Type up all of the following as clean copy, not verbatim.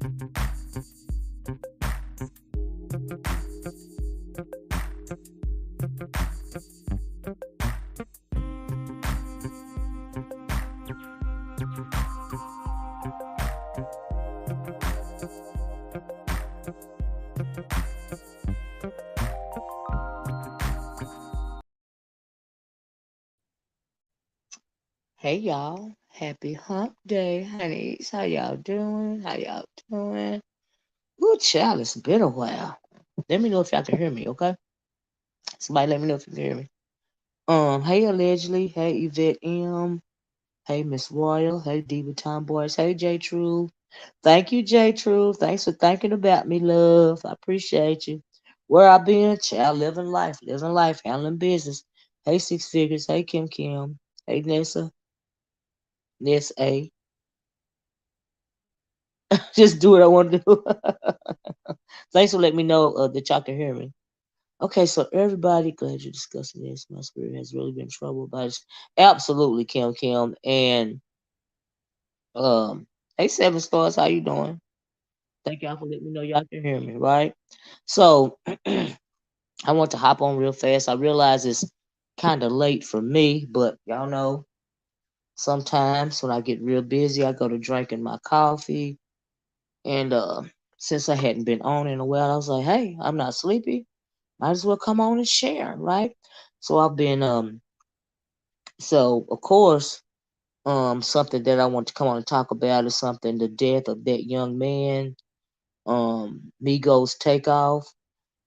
Hey y'all, happy hump day, honeys. How y'all doing? How y'all doing? Ooh, child, it's been a while. Let me know if y'all can hear me, okay? Somebody let me know if you can hear me. Hey allegedly, hey Yvette M, hey Miss Royal, hey Diva Tomboys, hey J True. Thank you, J True. Thanks for thinking about me, love. I appreciate you. Where I been? Child, living life, handling business. Hey Six Figures, hey Kim Kim, hey Nessa, Ness A. Just do what I want to do. Thanks for letting me know that y'all can hear me. Okay, so everybody, glad you're discussing this. My spirit has really been troubled by this. Absolutely, Kim Kim. And hey, Seven Stars, how you doing? Thank y'all for letting me know y'all can hear me, right? So I want to hop on real fast. I realize it's kind of late for me, but y'all know sometimes when I get real busy, I go to drinking my coffee. And since I hadn't been on in a while, I was like, hey, I'm not sleepy. Might as well come on and share, right? So I've been so of course something that I want to come on and talk about is something the death of that young man, Migos Takeoff.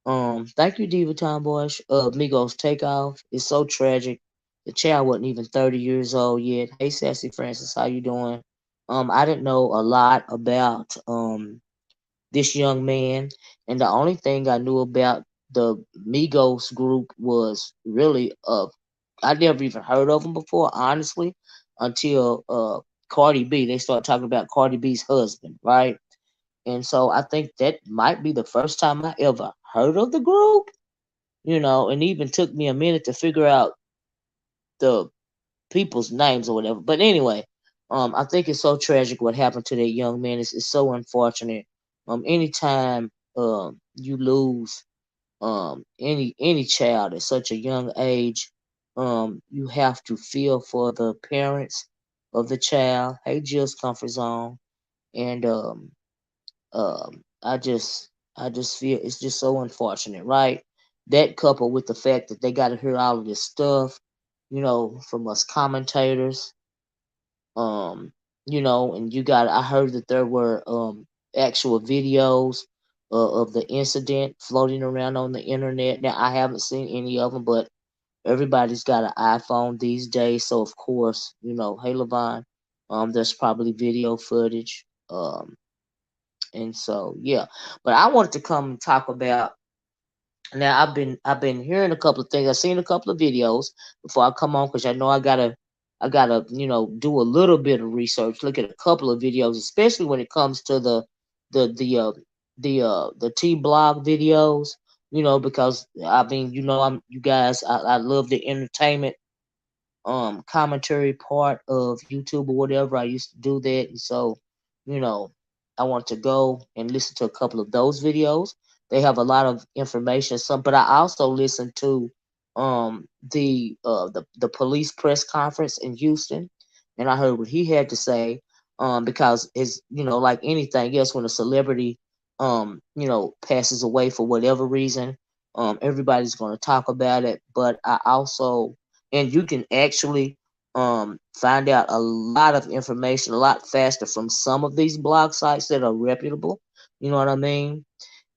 Thank you, Diva Tomboy. Migos Takeoff is so tragic. The child wasn't even 30 years old yet. Hey Sassy Francis, how you doing? I didn't know a lot about this young man, and the only thing I knew about the Migos group was really I never even heard of them before, honestly, until Cardi B. They started talking about Cardi B's husband, right? And so I think that might be the first time I ever heard of the group, and even took me a minute to figure out the people's names or whatever. But anyway, I think it's so tragic what happened to that young man. It's so unfortunate. Anytime you lose any child at such a young age, you have to feel for the parents of the child. Hey, Jill's comfort zone, and I just feel it's just so unfortunate, right? That coupled with the fact that they got to hear all of this stuff, from us commentators, um, and I heard that there were actual videos of the incident floating around on the internet. Now I haven't seen any of them, but everybody's got an iPhone these days, so of course, hey Levon, there's probably video footage, and so yeah. But I wanted to come and talk about. Now I've been hearing a couple of things. I've seen a couple of videos before I come on because I know I gotta do a little bit of research, look at a couple of videos, especially when it comes to the the uh the T blog videos, because I mean, I'm you guys I love the entertainment commentary part of YouTube or whatever. I used to do that, and so you know I want to go and listen to a couple of those videos. They have a lot of information. But I also listened to the police press conference in Houston, and I heard what he had to say. Because it's like anything else, when a celebrity passes away for whatever reason, everybody's going to talk about it. But I also and you can actually find out a lot of information a lot faster from some of these blog sites that are reputable. You know what I mean?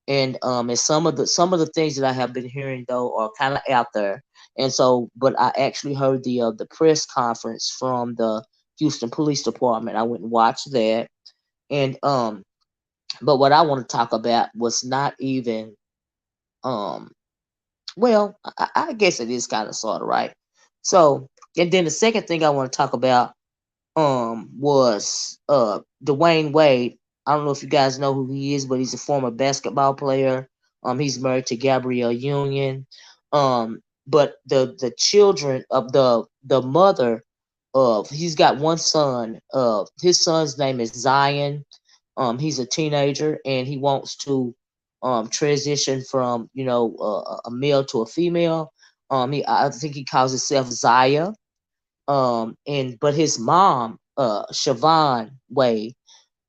And some of the things that I have been hearing though are kind of out there. And so, but I actually heard the press conference from the Houston Police Department. I went and watched that, and but what I want to talk about was not even um well, I guess it is kind of sort of right. So, and then the second thing I want to talk about was Dwayne Wade. I don't know if you guys know who he is, but he's a former basketball player. He's married to Gabrielle Union. But the children of the mother of he's got one son. His son's name is Zion. He's a teenager and he wants to transition from a male to a female. I think he calls himself Zaya. And but his mom, Siobhan Wade,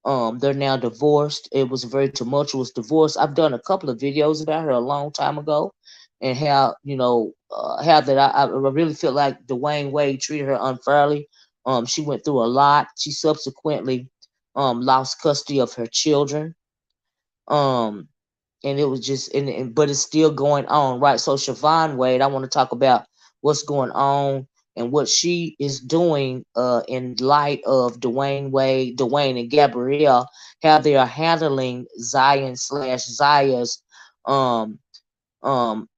they're now divorced. It was a very tumultuous divorce. I've done a couple of videos about her a long time ago, and how how that I really feel like Dwayne Wade treated her unfairly. She went through a lot. She subsequently lost custody of her children. Um, and it was just but it's still going on, right? So Siobhan Wade, I want to talk about what's going on and what she is doing in light of Dwayne and Gabrielle, how they are handling Zion slash Zaya's um um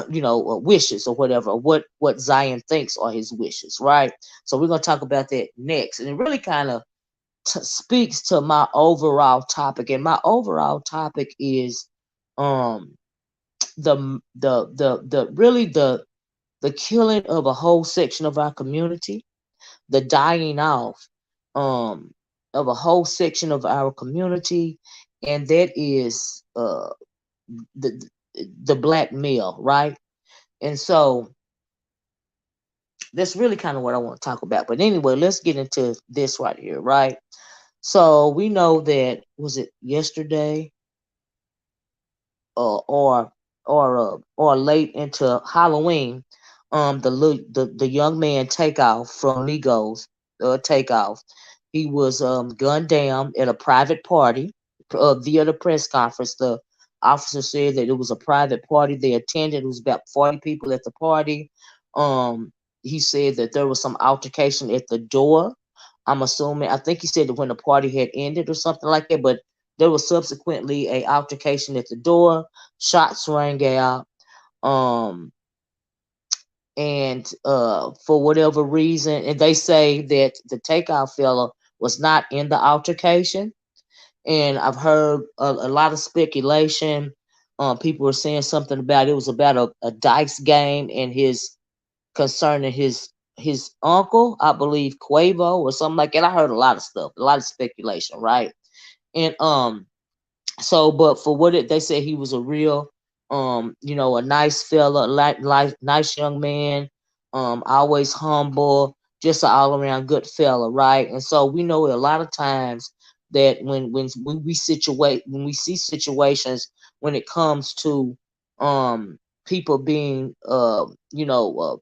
wishes or whatever, what Zion thinks are his wishes, right? So we're gonna talk about that next, and it really kind of speaks to my overall topic, and my overall topic is um the really the killing of a whole section of our community, the dying off um of a whole section of our community, and that is the the black male, right? And so that's really kind of what I want to talk about. But anyway, let's get into this right here, right? So we know that, was it yesterday, uh, or or late into Halloween, the young man Takeoff from Legos, Takeoff, he was gunned down at a private party via the press conference. The officer said that it was a private party they attended. It was about 40 people at the party. Um, he said that there was some altercation at the door. I'm assuming, I think he said that when the party had ended or something like that, but there was subsequently a altercation at the door. Shots rang out. Um, and for whatever reason, and they say that the Takeoff fella was not in the altercation. And I've heard a lot of speculation. People were saying something about it was about a dice game and his concerning his uncle, I believe Quavo or something like that. I heard a lot of stuff, a lot of speculation, right? And so, but for what they said, he was a real, a nice fella, nice young man, always humble, just an all around good fella, right? And so we know a lot of times that when we see situations when it comes to people being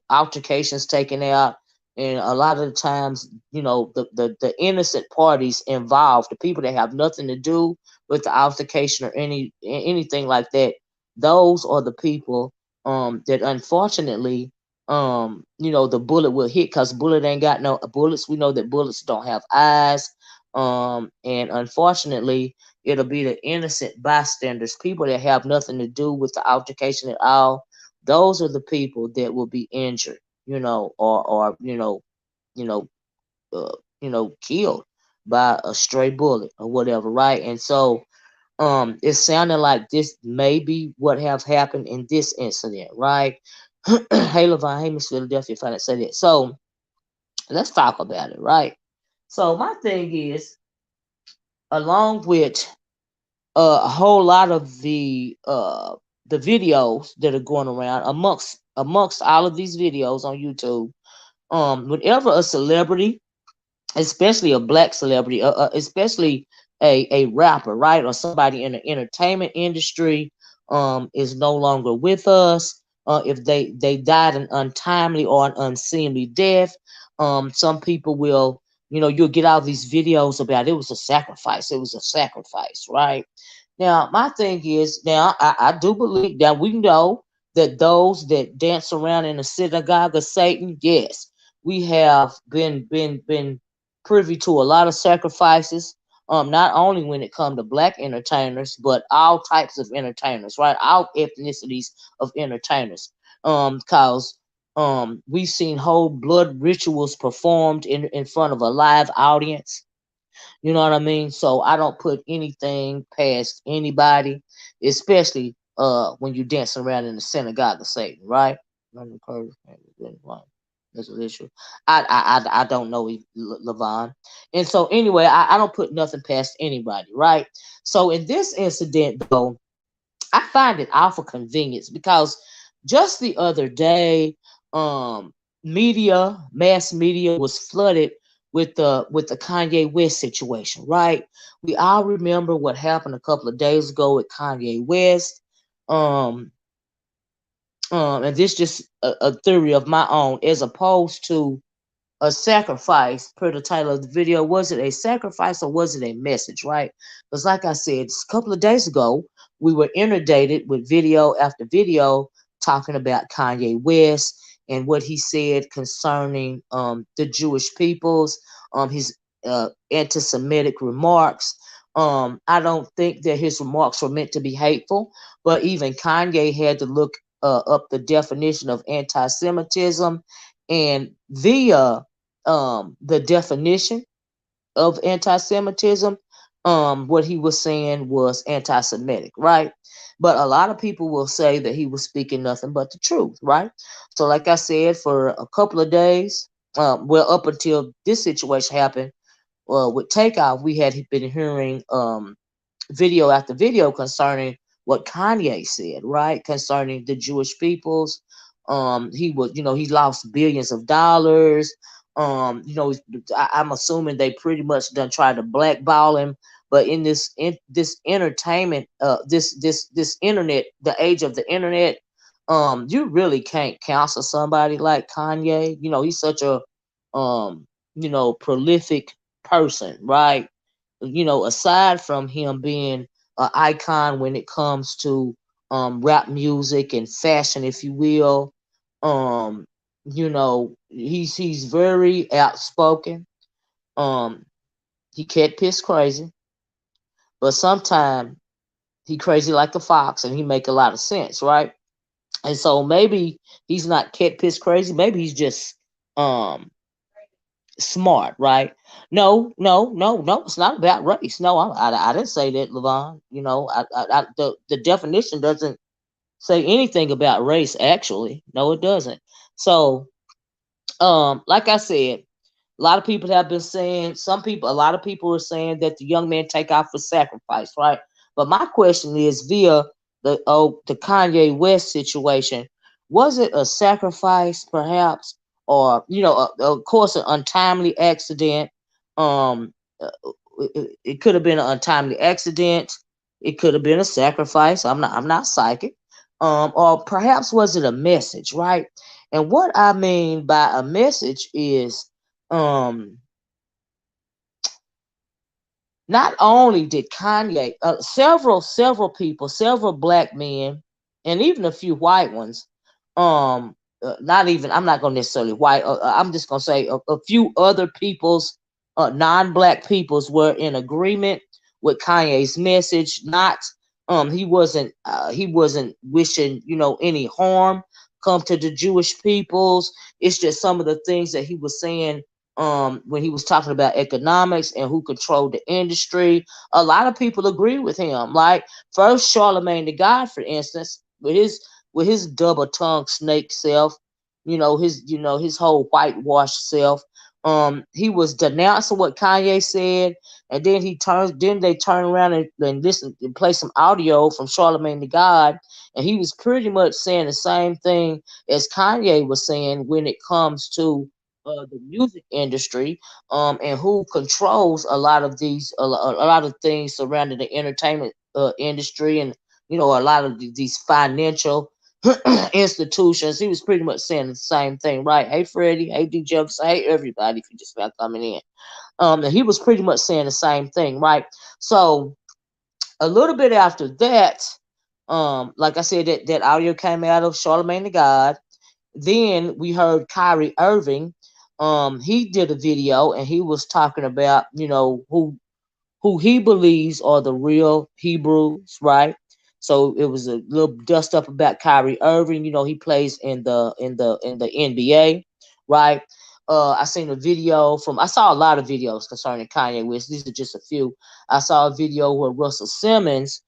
altercations taken out, and a lot of the times, the innocent parties involved, the people that have nothing to do with the altercation or anything like that, those are the people that unfortunately the bullet will hit, because bullet ain't got no bullets. We know that bullets don't have eyes. And unfortunately it'll be the innocent bystanders, people that have nothing to do with the altercation at all. Those are the people that will be injured, or you know killed by a stray bullet or whatever, right? And so it sounded like this may be what have happened in this incident, right? Hey Levon, hey Miss Philadelphia, if I didn't say that. So let's talk about it, right? So my thing is, along with a whole lot of the videos that are going around, amongst all of these videos on YouTube, whenever a celebrity, especially a black celebrity, especially a rapper, right, or somebody in the entertainment industry, is no longer with us. If they died an untimely or an unseemly death, some people will, you'll get all these videos about it was a sacrifice. It was a sacrifice, right? Now, my thing is, now I do believe that we know that those that dance around in the synagogue of Satan, yes, we have been privy to a lot of sacrifices. Not only when it comes to black entertainers, but all types of entertainers, right? All ethnicities of entertainers. Cause we've seen whole blood rituals performed in front of a live audience. You know what I mean? So I don't put anything past anybody, especially when you dancing around in the synagogue of Satan, right? That's an issue. I don't know, Levon. And so anyway, I don't put nothing past anybody, right? So in this incident, though, I find it awful convenience because just the other day, um, mass media was flooded with the Kanye West situation, right? We all remember what happened a couple of days ago with Kanye West. Um, and this just a theory of my own, as opposed to a sacrifice per the title of the video. Was it a sacrifice or was it a message, right? Because like I said, a couple of days ago, we were inundated with video after video talking about Kanye West and what he said concerning the Jewish peoples, his anti-Semitic remarks. I don't think that his remarks were meant to be hateful, but even Kanye had to look up the definition of anti-Semitism, and via the definition of anti-Semitism, what he was saying was anti-Semitic, right? But a lot of people will say that he was speaking nothing but the truth, right? So, like I said, for a couple of days, well, up until this situation happened, with Takeoff, we had been hearing video after video concerning what Kanye said, right? Concerning the Jewish peoples. He was, he lost billions of dollars. I'm assuming they pretty much done tried to blackball him. But in this entertainment, this internet, the age of the internet, you really can't counsel somebody like Kanye. He's such a prolific person, right? Aside from him being an icon when it comes to rap music and fashion, if you will, he's very outspoken. Um, he can't piss crazy, but sometimes he crazy like a fox, and he make a lot of sense, right? And so maybe he's not cat piss crazy. Maybe he's just um smart, right? No, no, no, no. It's not about race. No, I didn't say that, Levon. The definition doesn't say anything about race. Actually, no, it doesn't. So, like I said, a lot of people have been saying. A lot of people are saying that the young man Takeoff was sacrificed, right? But my question is, via the Kanye West situation, was it a sacrifice, perhaps, or of course, an untimely accident? Um, uh, it could have been an untimely accident. It could have been a sacrifice. I'm not psychic. Or perhaps was it a message, right? And what I mean by a message is, um, not only did Kanye, several people, several black men, and even a few white ones, not even, I'm not going to necessarily white, I'm just going to say a few other people's, non-black peoples were in agreement with Kanye's message. Not, he wasn't wishing, any harm come to the Jewish peoples. It's just some of the things that he was saying when he was talking about economics and who controlled the industry. A lot of people agree with him. Like, first, Charlemagne the God, for instance, with his double tongued snake self, his whole whitewashed self. He was denouncing what Kanye said, and then they turn around and listen and play some audio from Charlemagne the God, and he was pretty much saying the same thing as Kanye was saying when it comes to the music industry, and who controls a lot of a lot of things surrounding the entertainment industry, and a lot of these financial institutions. He was pretty much saying the same thing, right? Hey, Freddie. Hey, D. Jefferson. Hey, everybody, if you just got coming in. And he was pretty much saying the same thing, right? So a little bit after that, like I said, that audio came out of Charlemagne the God. Then we heard Kyrie Irving. He did a video and he was talking about, who he believes are the real Hebrews, right? So it was a little dust up about Kyrie Irving. He plays in the NBA, right? I seen a video I saw a lot of videos concerning Kanye West. These are just a few. I saw a video where Russell Simmons,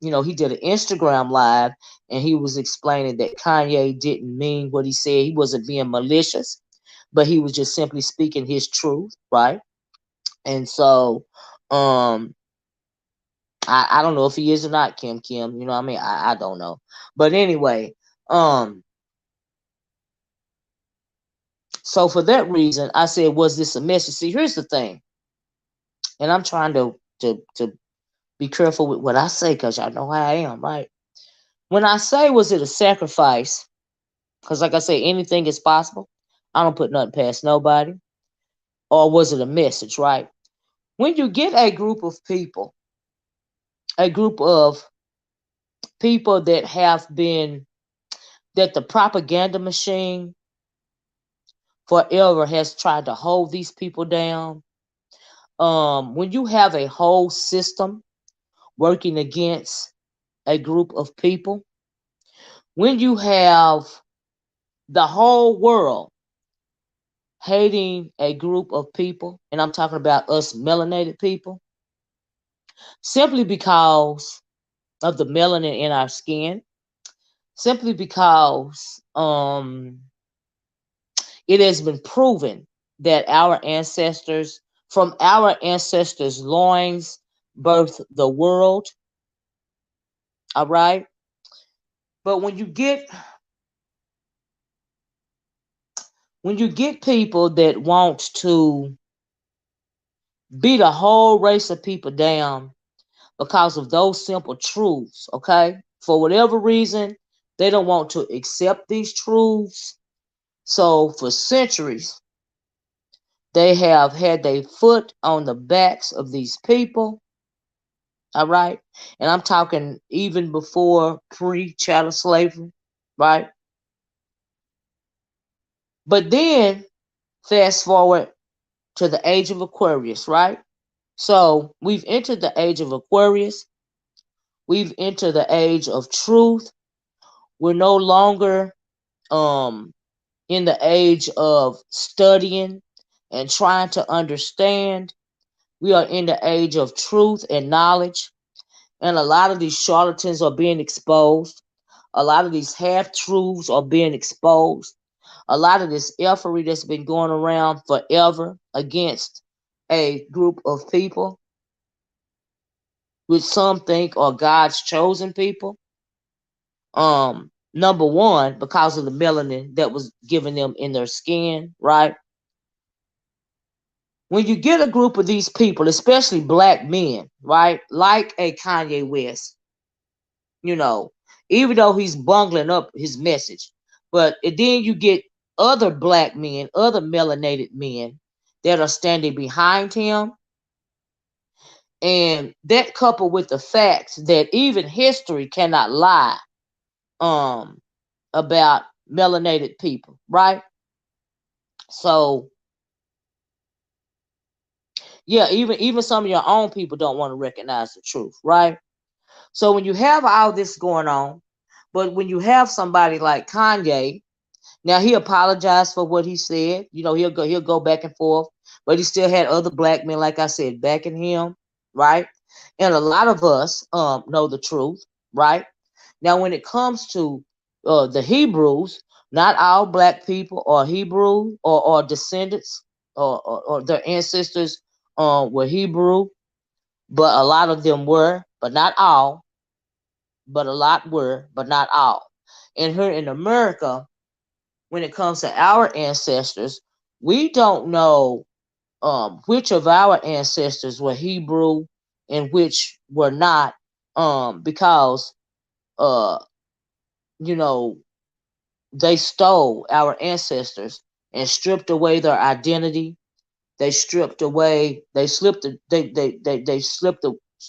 he did an Instagram live, and he was explaining that Kanye didn't mean what he said. He wasn't being malicious, but he was just simply speaking his truth, right? And so, um, I don't know if he is or not, Kim. You know what I mean? I don't know. But anyway, so for that reason, I said, was this a message? See, here's the thing, and I'm trying to be careful with what I say, because y'all know how I am, right? When I say, was it a sacrifice? Because like I say, anything is possible. I don't put nothing past nobody. Or was it a message, right? When you get a group of people that have been, that the propaganda machine forever has tried to hold these people down. When you have a whole system working against a group of people, when you have the whole world hating a group of people, and I'm talking about us melanated people, simply because of the melanin in our skin, simply because it has been proven that from our ancestors' loins, birthed the world. All right. But when you get people that want to beat a whole race of people down because of those simple truths, okay? For whatever reason, they don't want to accept these truths. So for centuries, they have had their foot on the backs of these people. All right. And I'm talking even before pre-chattel slavery, right? But then fast forward to the age of Aquarius, right? So we've entered the age of Aquarius. We've entered the age of truth. We're no longer in the age of studying and trying to understand. We are in the age of truth and knowledge. And a lot of these charlatans are being exposed. A lot of these half truths are being exposed. A lot of this effery that's been going around forever against a group of people, which some think are God's chosen people. Number one, because of the melanin that was given them in their skin, right? When you get a group of these people, especially black men, right, like a Kanye West, even though he's bungling up his message, but then you get other black men, other melanated men that are standing behind him, and that coupled with the facts that even history cannot lie about melanated people, right? So yeah, even some of your own people don't want to recognize the truth, right? So when you have all this going on, but when you have somebody like Kanye, now he apologized for what he said. He'll go back and forth, but he still had other black men, like I said, backing him, right? And a lot of us know the truth, right? Now, when it comes to the Hebrews, not all black people are Hebrew or descendants or their ancestors were Hebrew, but a lot of them were, but not all. But a lot were, but not all. And here in America, when it comes to our ancestors, we don't know which of our ancestors were Hebrew and which were not, because uh, you know they stole our ancestors and stripped away their identity. They stripped away. They slipped. They slipped.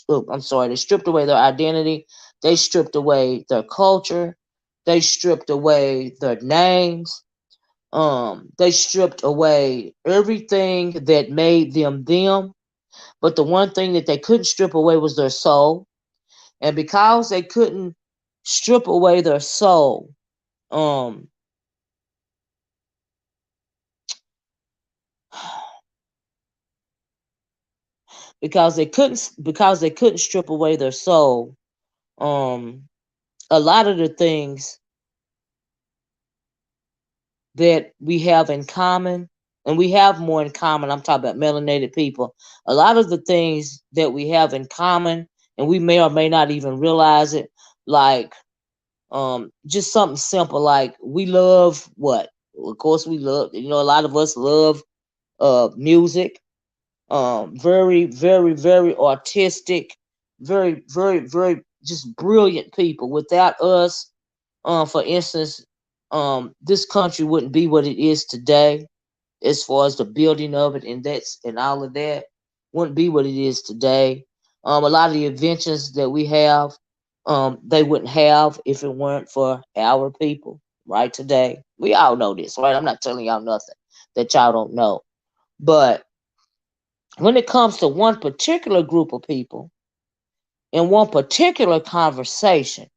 I'm sorry. They stripped away their identity. They stripped away their culture. They stripped away their names. They stripped away everything that made them them. But the one thing that they couldn't strip away was their soul. And because they couldn't strip away their soul, um, because they couldn't strip away their soul, A lot of the things that we have in common, and we have more in common. I'm talking about melanated people. A lot of the things that we have in common, and we may or may not even realize it, like just something simple like we love what? Of course we love, a lot of us love music. Very, very, very artistic, very, very, very just brilliant people. Without us, for instance, this country wouldn't be what it is today, as far as the building of it and all of that wouldn't be what it is today. A lot of the inventions that we have, they wouldn't have if it weren't for our people right today. We all know this, right? I'm not telling y'all nothing that y'all don't know. But when it comes to one particular group of people in one particular conversation,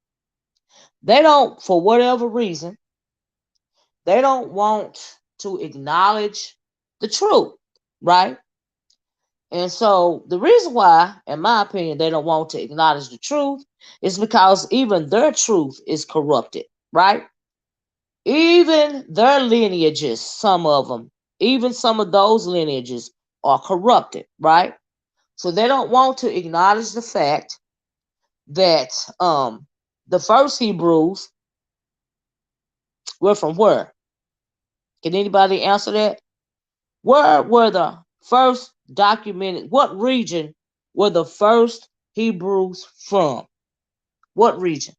they don't, for whatever reason, they don't want to acknowledge the truth, right? And so the reason why, in my opinion, they don't want to acknowledge the truth is because even their truth is corrupted, right? Even their lineages, some of them, even some of those lineages are corrupted, right? So they don't want to acknowledge the fact that the first Hebrews were from where? Can anybody answer that? Where were the first documented? What region were the first Hebrews from? What region?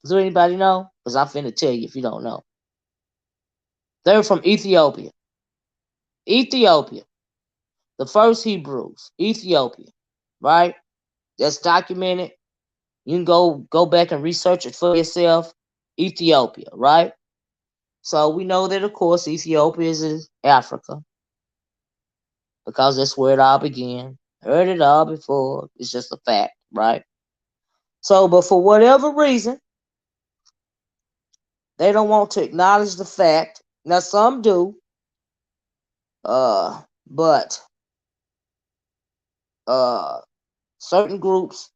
Does anybody know? Because I'm finna tell you if you don't know. They're from Ethiopia. Ethiopia. The first Hebrews. Ethiopia. Right? That's documented. You can go back and research it for yourself. Ethiopia, right? So we know that, of course, Ethiopia is in Africa because that's where it all began. Heard it all before. It's just a fact, right? So, but for whatever reason, they don't want to acknowledge the fact. Now, some do, but certain groups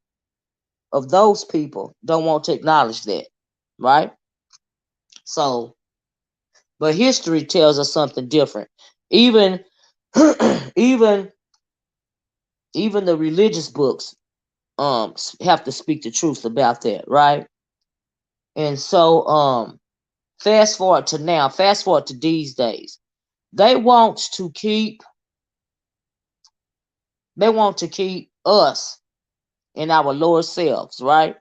of those people don't want to acknowledge that, right? So, but history tells us something different. Even, even, even the religious books have to speak the truth about that, right? And so fast forward to these days. They want to keep us in our lower selves, right?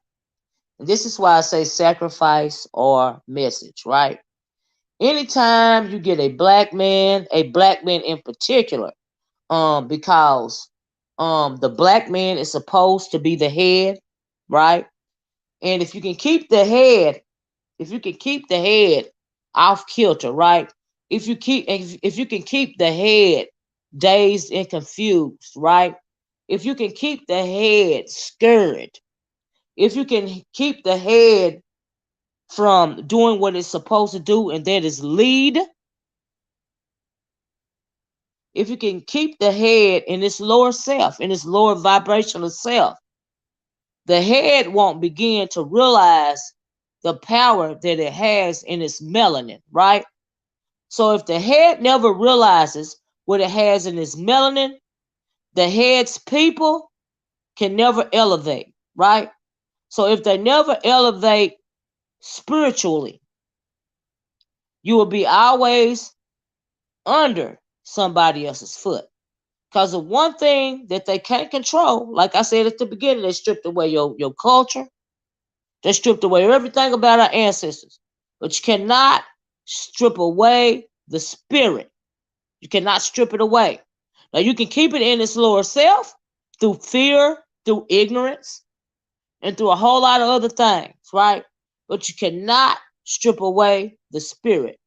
And this is why I say sacrifice or message, right? Anytime you get a black man in particular, because the black man is supposed to be the head, right? And if you can keep the head off kilter, right? If you can keep the head dazed and confused, right? If you can keep the head scared, if you can keep the head from doing what it's supposed to do, and that is lead, if you can keep the head in its lower self, in its lower vibrational self, the head won't begin to realize the power that it has in its melanin, right? So if the head never realizes what it has in its melanin, the head's people can never elevate, right? So if they never elevate spiritually, you will be always under somebody else's foot. Because the one thing that they can't control, like I said at the beginning, they stripped away your culture. They stripped away everything about our ancestors. But you cannot strip away the spirit. You cannot strip it away. Now you can keep it in its lower self through fear, through ignorance, and through a whole lot of other things, right? But you cannot strip away the spirit.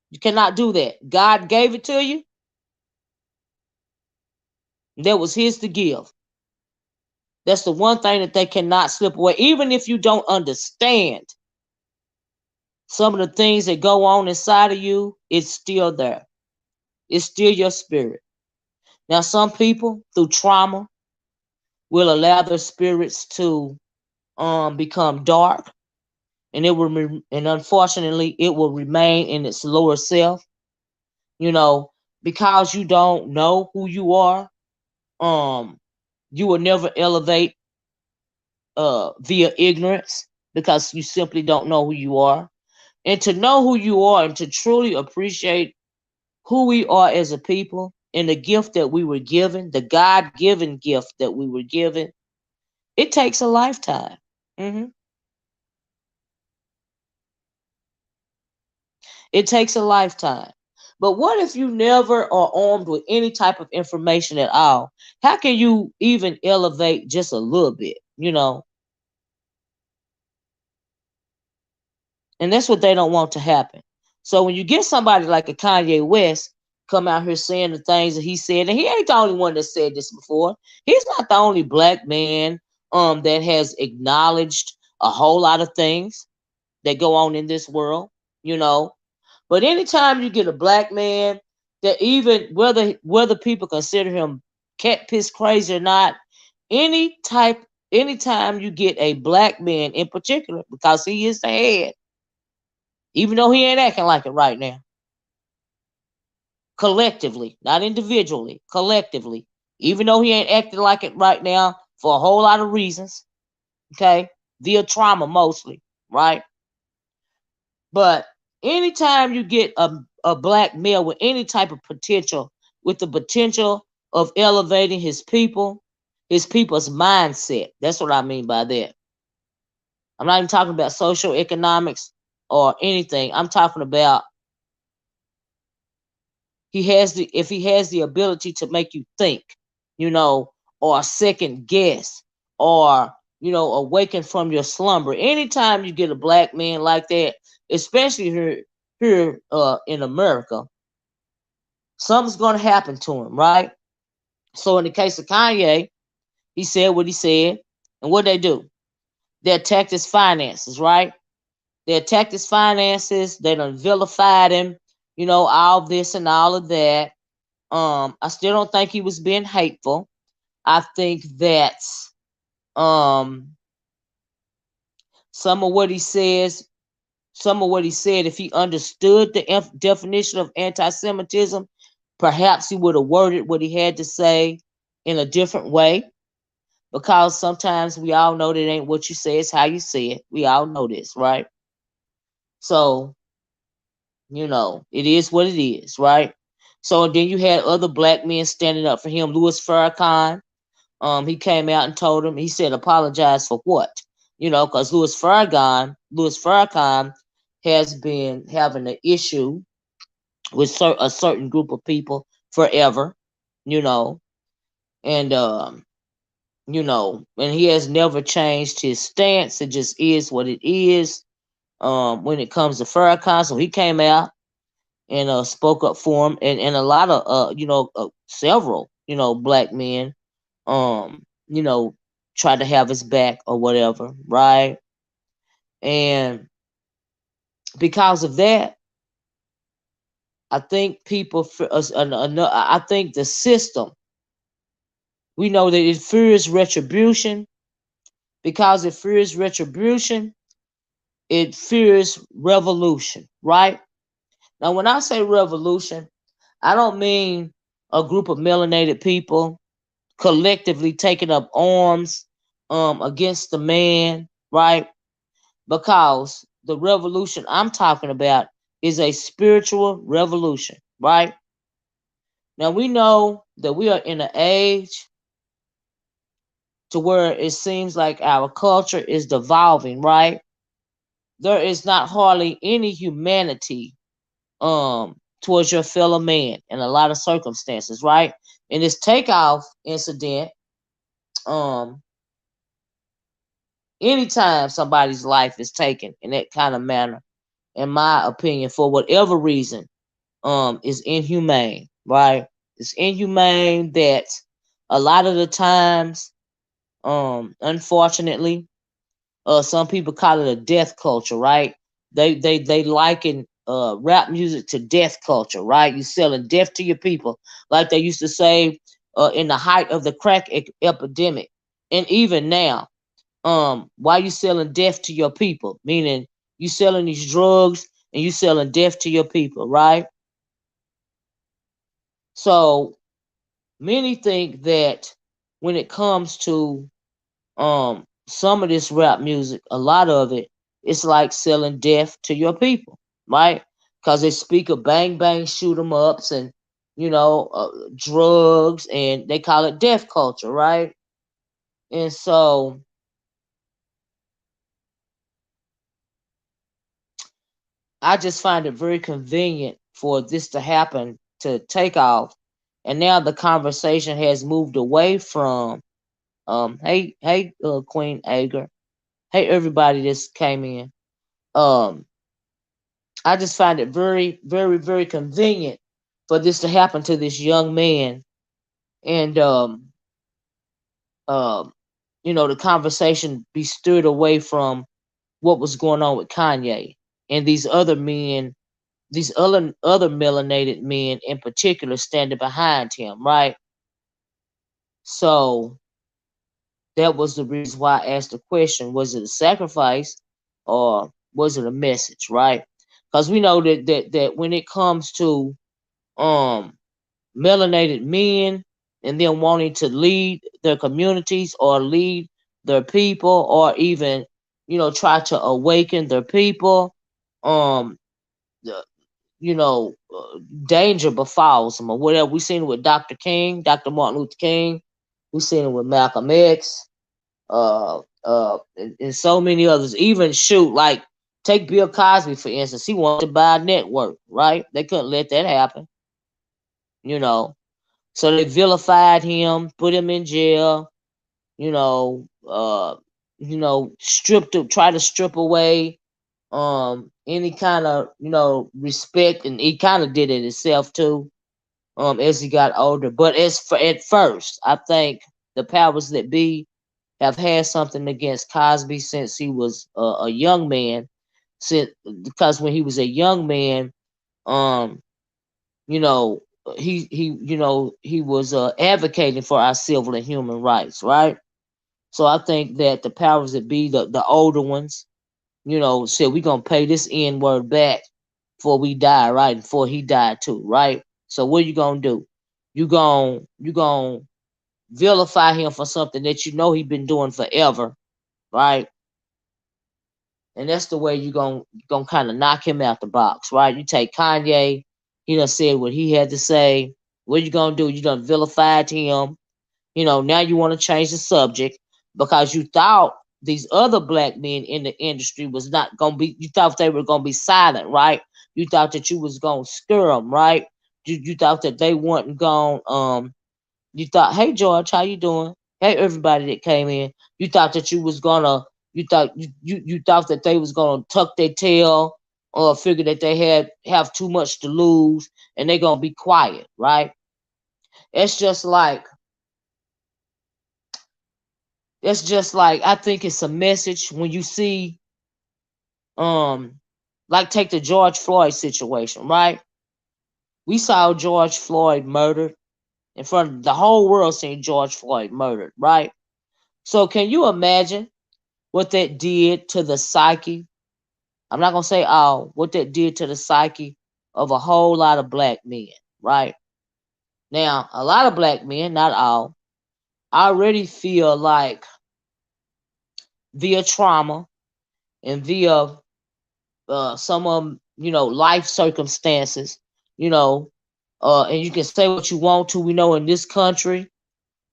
You cannot do that. God gave it to you. That was his to give. That's the one thing that they cannot slip away. Even if you don't understand some of the things that go on inside of you, it's still there. It's still your spirit. Now, some people, through trauma, will allow their spirits to become dark, and and unfortunately it will remain in its lower self, you know, because you don't know who you are. You will never elevate via ignorance, because you simply don't know who you are. And to know who you are and to truly appreciate who we are as a people and the gift that we were given, the God-given gift that we were given, it takes a lifetime. hmm It takes a lifetime. But what if you never are armed with any type of information at all? How can you even elevate just a little bit, you know? And that's what they don't want to happen. So when you get somebody like a Kanye West come out here saying the things that he said, and he ain't the only one that said this before. He's not the only black man that has acknowledged a whole lot of things that go on in this world, you know. But anytime you get a black man that, even whether people consider him cat piss crazy or not, anytime you get a black man in particular, because he is the head, even though he ain't acting like it right now, collectively, not individually, collectively, even though he ain't acting like it right now for a whole lot of reasons, okay, via trauma mostly, right? But anytime you get a black male with any type of potential, with the potential of elevating his people's mindset, that's what I mean by that. I'm not even talking about social economics or anything. I'm talking about if he has the ability to make you think, you know, or second guess, or, you know, awaken from your slumber. Anytime you get a black man like that, especially here in America, something's gonna happen to him, right? So in the case of Kanye, he said what he said, and what they do? They attacked his finances, right? They attacked his finances, they done vilified him, you know, all this and all of that. I still don't think he was being hateful. I think that um, some of what he says, some of what he said, if he understood the definition of anti-Semitism, perhaps he would have worded what he had to say in a different way. Because sometimes we all know that ain't what you say, it's how you say it. We all know this, right? So, you know, it is what it is, right? So then you had other black men standing up for him. Louis Farrakhan, he came out and told him, he said, apologize for what? You know, because Louis Farrakhan has been having an issue with a certain group of people forever, you know, and and he has never changed his stance. It just is what it is. When it comes to Farrakhan, so he came out and spoke up for him, and a lot of several black men um, you know, tried to have his back or whatever, right? And because of that, I think I think the system, we know that it fears retribution. Because it fears retribution, it fears revolution, right? Now, when I say revolution, I don't mean a group of melanated people collectively taking up arms against the man, right? Because the revolution I'm talking about is a spiritual revolution, right? Now we know that we are in an age to where it seems like our culture is devolving, right? There is not hardly any humanity towards your fellow man in a lot of circumstances, right? In this Takeoff incident, um, anytime somebody's life is taken in that kind of manner, in my opinion, for whatever reason, is inhumane, right? It's inhumane that a lot of the times, unfortunately, some people call it a death culture, right? They liken rap music to death culture, right? You selling death to your people, like they used to say in the height of the crack epidemic. And even now, why you selling death to your people? Meaning you selling these drugs and you selling death to your people, right? So many think that when it comes to some of this rap music, a lot of it, it's like selling death to your people, right? Because they speak of bang bang shoot 'em ups and drugs, and they call it death culture, right? And so I just find it very convenient for this to happen to Takeoff, and now the conversation has moved away from Queen Agar, hey everybody that's came in. um I just find it very, very, very convenient for this to happen to this young man, and um, the conversation be steered away from what was going on with Kanye and these other men, these other melanated men in particular, standing behind him, right? So that was the reason why I asked the question: was it a sacrifice, or was it a message, right? Because we know that when it comes to um melanated men and them wanting to lead their communities or lead their people, or even try to awaken their people, um the- you know danger befalls them, or whatever. We seen it with Dr. Martin Luther King. We seen it with Malcolm X, and so many others. Even shoot, like, take Bill Cosby for instance. He wanted to buy a network, right? They couldn't let that happen, you know so they vilified him, put him in jail, try to strip away any kind of respect, and he kind of did it himself too, as he got older. But at first, I think the powers that be have had something against Cosby since he was a young man, since because when he was a young man, um you know, he was advocating for our civil and human rights, right? So I think that the powers that be, the older ones, said we gonna pay this N word back before we die, right? Before he died too, right? So what you gonna do? You gonna vilify him for something that he been doing forever, right? And that's the way you gonna kind of knock him out the box, right? You take Kanye, he done said what he had to say. What you gonna do? You done vilified him. Now you want to change the subject because you thought these other black men in the industry was not gonna be. You thought they were gonna be silent, right? You thought that you was gonna scare them, right? You thought that they weren't gonna you thought, hey George, how you doing? Hey everybody that came in. You thought that you thought that they was gonna tuck their tail, or figure that they have too much to lose and they gonna be quiet, right? It's just like I think it's a message when you see um like, take the George Floyd situation, right? We saw George Floyd murdered in front of the whole world, seeing George Floyd murdered, right? So can you imagine what that did to the psyche? I'm not gonna say all, what that did to the psyche of a whole lot of black men, right? Now, a lot of black men, not all, already feel like via trauma and via some of them, life circumstances, you know, and you can say what you want to. We know in this country,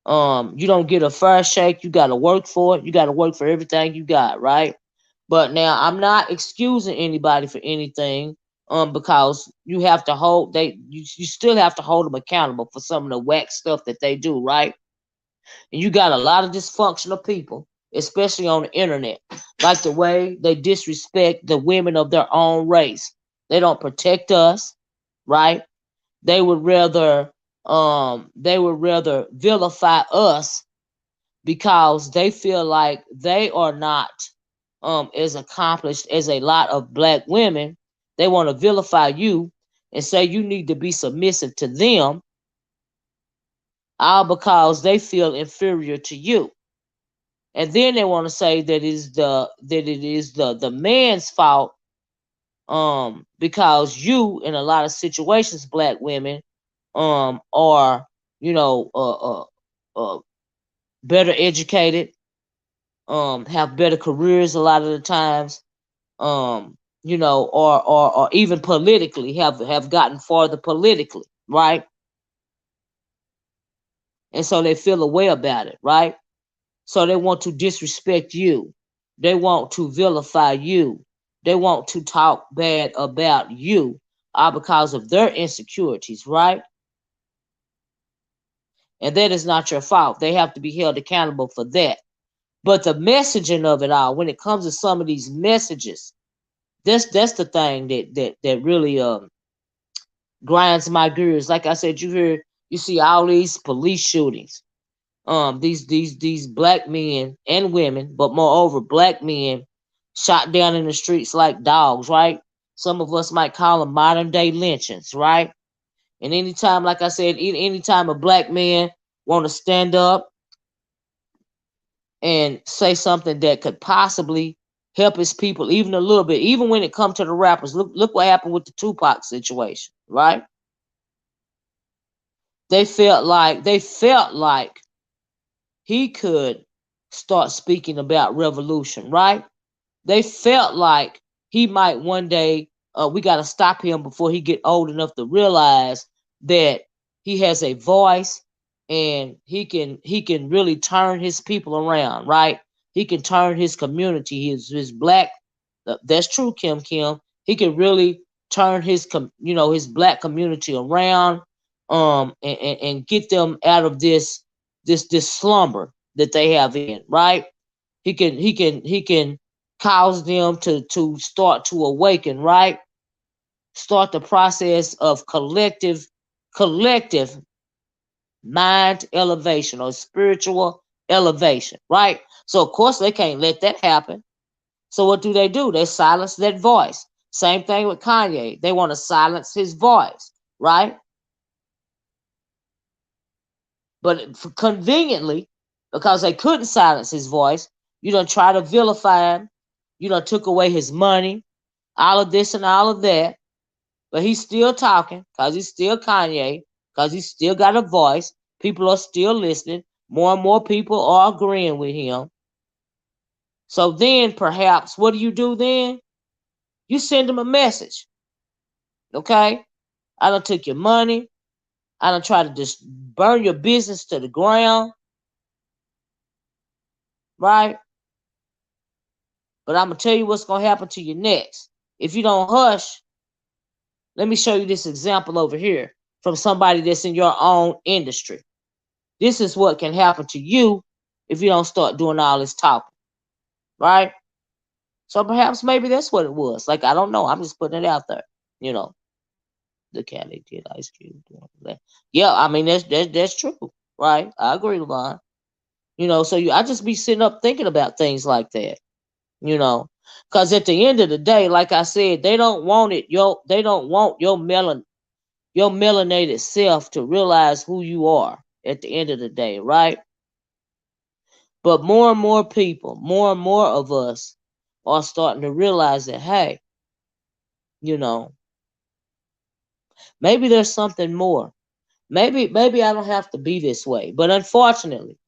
you don't get a fair shake. You got to work for it. You got to work for everything you got, right? But now I'm not excusing anybody for anything, because you have to you still have to hold them accountable for some of the whack stuff that they do, right? And you got a lot of dysfunctional people, especially on the internet, like the way they disrespect the women of their own race. They don't protect us, right? They would rather vilify us because they feel like they are not as accomplished as a lot of black women. They want to vilify you and say you need to be submissive to them, all because they feel inferior to you. And then they want to say that it is the man's fault, because you, in a lot of situations, black women, are, you know, better educated, have better careers a lot of the times, you know, or even politically have gotten farther politically, right? And so they feel a way about it, right? So they want to disrespect you. They want to vilify you. They want to talk bad about you, all because of their insecurities, right? And that is not your fault. They have to be held accountable for that. But the messaging of it all, when it comes to some of these messages, that's the thing that really grinds my gears. Like I said, you see all these police shootings, these black men and women, but moreover black men shot down in the streets like dogs, right? Some of us might call them modern day lynchings, right? And anytime, like I said, anytime a black man want to stand up and say something that could possibly help his people even a little bit, even when it comes to the rappers, look what happened with the Tupac situation, right? They felt like he could start speaking about revolution, right? They felt like he might one day, we got to stop him before he get old enough to realize that he has a voice, and he can really turn his people around, right? He can turn his community, his black, that's true, Kim. He can really turn his black community around, and get them out of this slumber that they have in, right? He can cause them to start to awaken, right? Start the process of collective mind elevation or spiritual elevation, right? So of course they can't let that happen. So what do? They silence that voice. Same thing with Kanye. They want to silence his voice, right? But conveniently, because they couldn't silence his voice, you don't try to vilify him. You don't took away his money, all of this and all of that. But he's still talking because he's still Kanye, because he's still got a voice. People are still listening. More and more people are agreeing with him. So then perhaps what do then? You send him a message. Okay? I done took your money. I done try to just burn your business to the ground. Right? But I'm going to tell you what's going to happen to you next. If you don't hush, let me show you this example over here from somebody that's in your own industry. This is what can happen to you if you don't start doing all this talking, right? So perhaps maybe that's what it was. Like, I don't know. I'm just putting it out there. You know, the candy did Ice Cube doing that. Yeah, I mean that's true, right? I agree, Levon. So I just be sitting up thinking about things like that. You know, because at the end of the day, like I said, they don't want they don't want your melanated self to realize who you are at the end of the day, right? But more and more people, more and more of us are starting to realize that, hey, you know, maybe there's something more. Maybe I don't have to be this way. But unfortunately,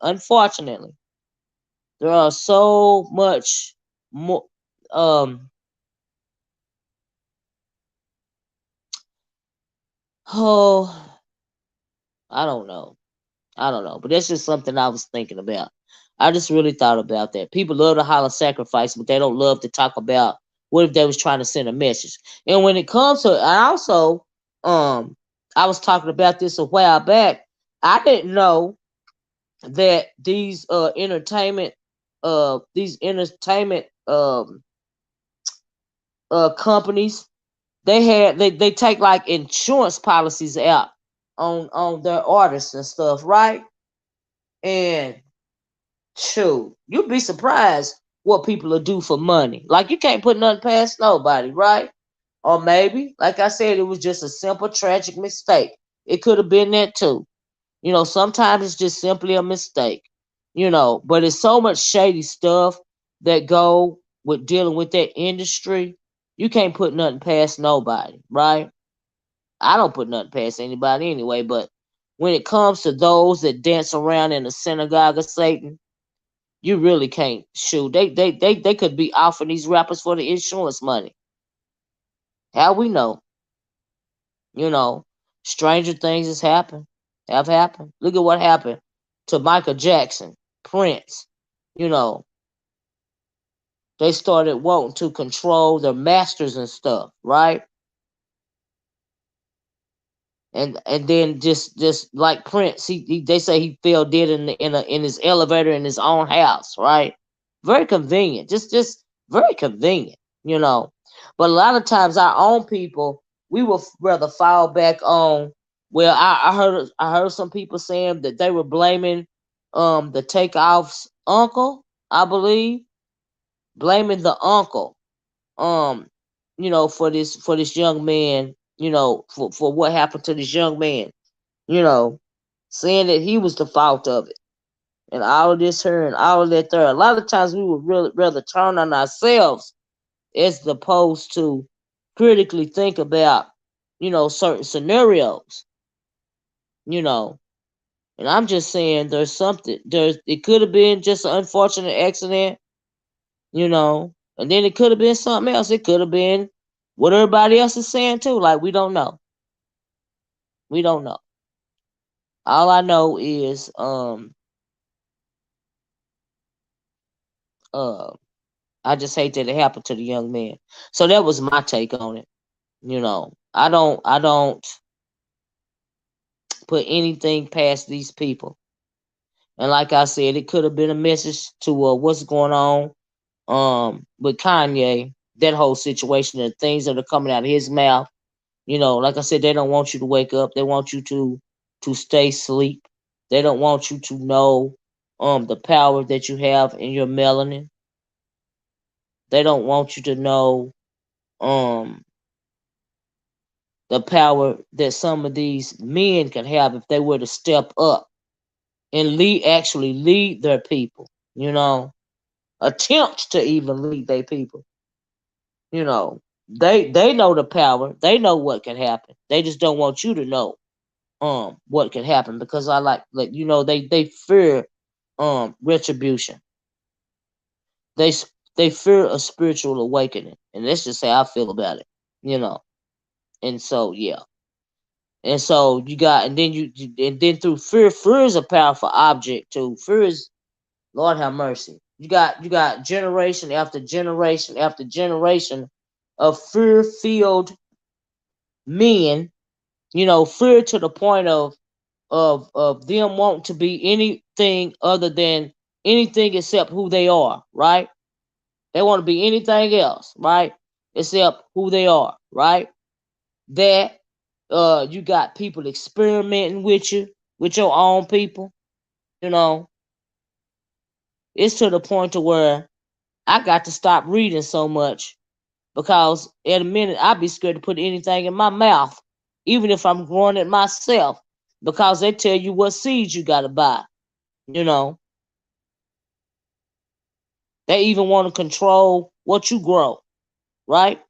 there are so much more oh, I don't know. I don't know. But that's just something I was thinking about. I just really thought about that. People love to holler sacrifice, but they don't love to talk about what if they was trying to send a message. And when it comes to, I also, I was talking about this a while back. I didn't know that these entertainment companies, they take like insurance policies out on their artists and stuff, right? And shoot, you'd be surprised what people will do for money. Like, you can't put nothing past nobody, right? Or maybe, like I said, it was just a simple tragic mistake. It could have been that too. Sometimes it's just simply a mistake. you know. But it's so much shady stuff that go with dealing with that industry. You can't put nothing past nobody, right? I don't put nothing past anybody anyway. But when it comes to those that dance around in the synagogue of Satan, you really can't shoot. They could be offering these rappers for the insurance money. How we know? You know, stranger things have happened. Look at what happened to Michael Jackson, Prince. You know, they started wanting to control their masters and stuff, right? And then just like Prince, he they say he fell dead in his elevator in his own house, right? Very convenient, just very convenient, you know. But a lot of times our own people, we will rather fall back on. Well, I heard some people saying that they were blaming the Takeoff's uncle, I believe, blaming the uncle, um, you know, for this young man, you know, for what happened to this young man, you know, saying that he was the fault of it, and all of this here and all of that there. A lot of times we would really rather turn on ourselves as opposed to critically think about, you know, certain scenarios, you know. And I'm just saying, there's something there's. It could have been just an unfortunate accident, you know, and then it could have been something else. It could have been what everybody else is saying too. Like we don't know. We don't know. All I know is uh I just hate that it happened to the young man. So that was my take on it. You know, I don't put anything past these people. And like I said, it could have been a message to what's going on with Kanye, that whole situation and things that are coming out of his mouth. You know, like I said, they don't want you to wake up. They want you to stay asleep. They don't want you to know the power that you have in your melanin. They don't want you to know um the power that some of these men can have if they were to step up and actually lead their people, you know, attempt to even lead their people, you know. They know the power. They know what can happen. They just don't want you to know what can happen because I like you know they fear retribution. They they fear a spiritual awakening. And that's just how I feel about it, you know. And so yeah. And so you got, and then and then through fear is a powerful object too. Fear is, Lord have mercy. You got generation after generation after generation of fear-filled men. You know, fear to the point of them wanting to be anything other than anything except who they are. Right? They want to be anything else. Right? Except who they are. Right? That you got people experimenting with you, with your own people, you know. It's to the point to where I got to stop reading so much because at a minute I'd be scared to put anything in my mouth, even if I'm growing it myself, because they tell you what seeds you gotta buy, you know. They even want to control what you grow, right?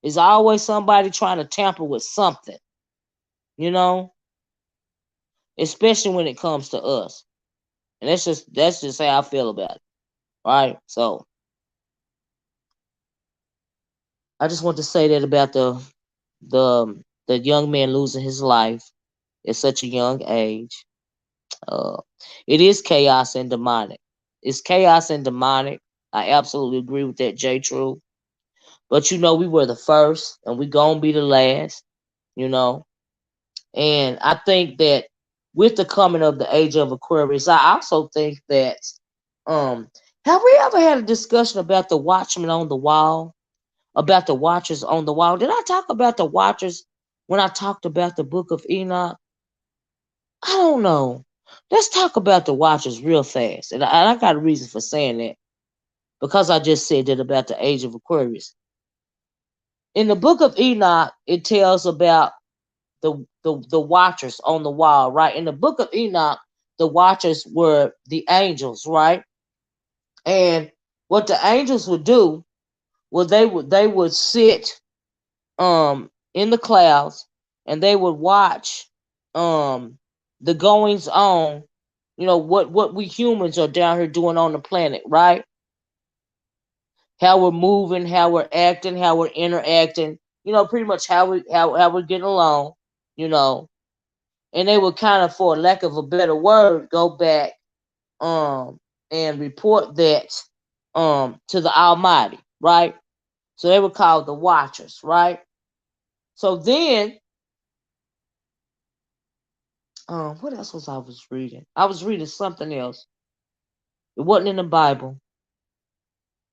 There's always somebody trying to tamper with something, you know, especially when it comes to us. And that's just how I feel about it. Right? So I just want to say that about the young man losing his life at such a young age. Uh, it is chaos and demonic. It's chaos and demonic. I absolutely agree with that, J. True. But you know, we were the first, and we gonna be the last. You know, and I think that with the coming of the age of Aquarius, I also think that um, have we ever had a discussion about the Watchmen on the Wall? About the watchers on the wall. Did I talk about the watchers when I talked about the book of Enoch? I don't know. Let's talk about the watchers real fast. And I got a reason for saying that because I just said that about the age of Aquarius. In the book of Enoch, it tells about the the watchers on the wall, right? In the book of Enoch, the watchers were the angels, right? And what the angels would do was they would sit in the clouds, and they would watch the goings on, what we humans are down here doing on the planet, right? How we're moving, how we're acting, how we're interacting, pretty much how we're getting along, you know. And they would kind of, for lack of a better word, go back and report that to the Almighty, right? So they were called the Watchers, right? So then, what else was I was reading? I was reading something else. It wasn't in the Bible.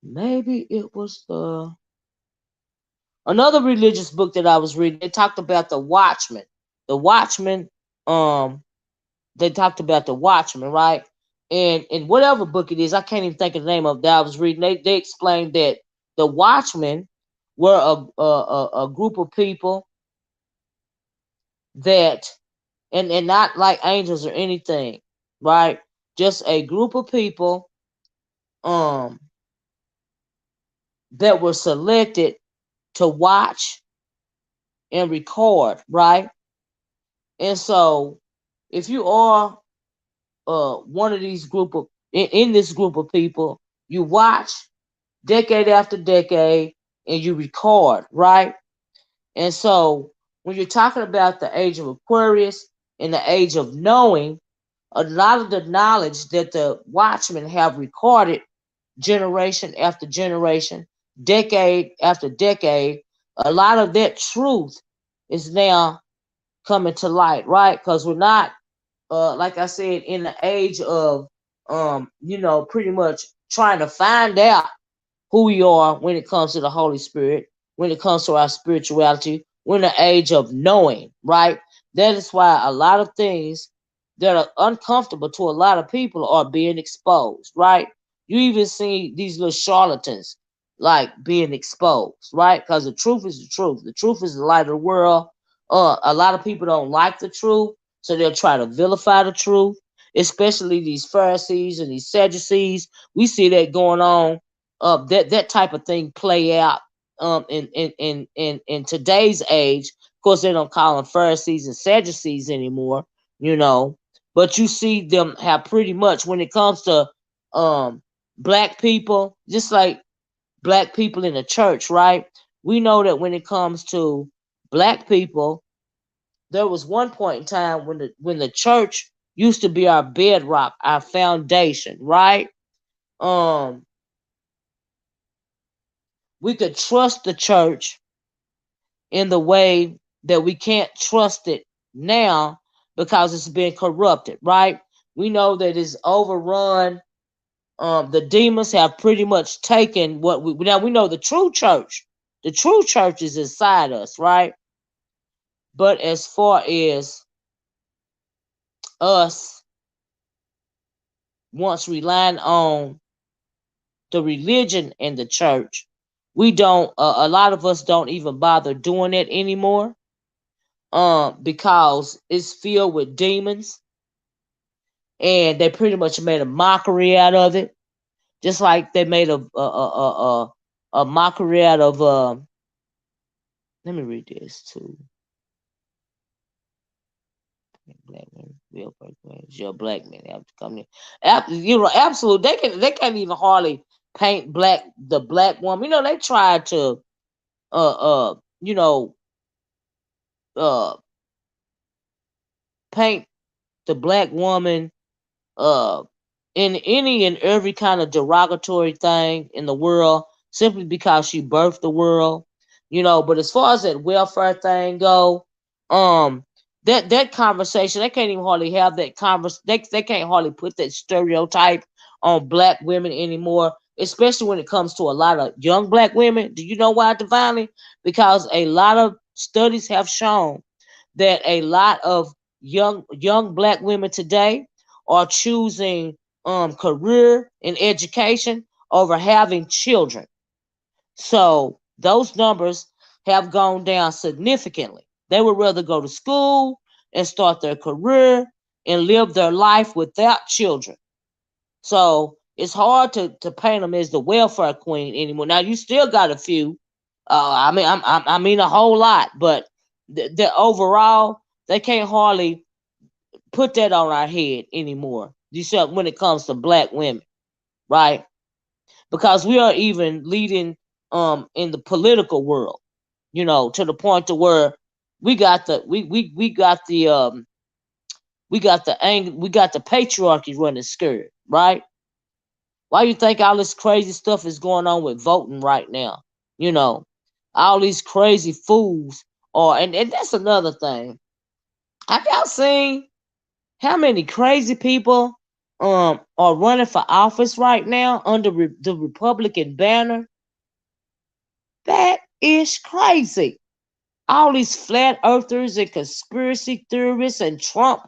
Maybe it was another religious book that I was reading. They talked about the Watchmen. The Watchmen, they talked about the Watchmen, right? And in whatever book it is, I can't even think of the name of that I was reading. They explained that the Watchmen were a group of people that, and not like angels or anything, right? Just a group of people um that were selected to watch and record, right? And so if you are one of these group of in this group of people, you watch decade after decade and you record, right? And so when you're talking about the age of Aquarius and the age of knowing, a lot of the knowledge that the watchmen have recorded generation after generation, decade after decade, a lot of that truth is now coming to light, right? Because we're not, like I said, in the age of, pretty much trying to find out who we are when it comes to the Holy Spirit, when it comes to our spirituality. We're in the age of knowing, right? That is why a lot of things that are uncomfortable to a lot of people are being exposed, right? You even see these little charlatans like being exposed, right? Because the truth is the truth. The truth is the light of the world. A lot of people don't like the truth, so they'll try to vilify the truth, especially these Pharisees and these Sadducees. We see that going on, that type of thing play out in today's age. Of course, they don't call them Pharisees and Sadducees anymore, but you see them have pretty much, when it comes to black people, just like black people in the church, right? We know that when it comes to black people, there was one point in time when the church used to be our bedrock, our foundation, right? Um, we could trust the church in the way that we can't trust it now because it's been corrupted, right? We know that it's overrun. The demons have pretty much taken what we now we know the true church. The true church is inside us, right? But as far as us once relying on the religion and the church, we don't. A lot of us don't even bother doing it anymore, because it's filled with demons, and they pretty much made a mockery out of it, just like they made a mockery out of. Let me read this too. Black men, real your black men have to come in. Absolute. They can't even hardly paint the black woman. They tried to uh uh you know uh paint the black woman uh in any and every kind of derogatory thing in the world, simply because she birthed the world. But as far as that welfare thing go, um that conversation, they can't even hardly have that they can't hardly put that stereotype on black women anymore, especially when it comes to a lot of young black women. Do you know why, Divinely? Because a lot of studies have shown that a lot of young black women today are choosing career and education over having children. So those numbers have gone down significantly. They would rather go to school and start their career and live their life without children. So it's hard to paint them as the welfare queen anymore. Now you still got a few. I mean a whole lot, but the overall they can't hardly put that on our head anymore. You see, when it comes to black women, right? Because we are even leading in the political world, you know, to the point to where we got the we got the we got the patriarchy running scared, right? Why you think all this crazy stuff is going on with voting right now? You know, all these crazy fools are, and that's another thing. Have y'all seen how many crazy people are running for office right now under the Republican banner? That is crazy. All these flat earthers and conspiracy theorists and Trump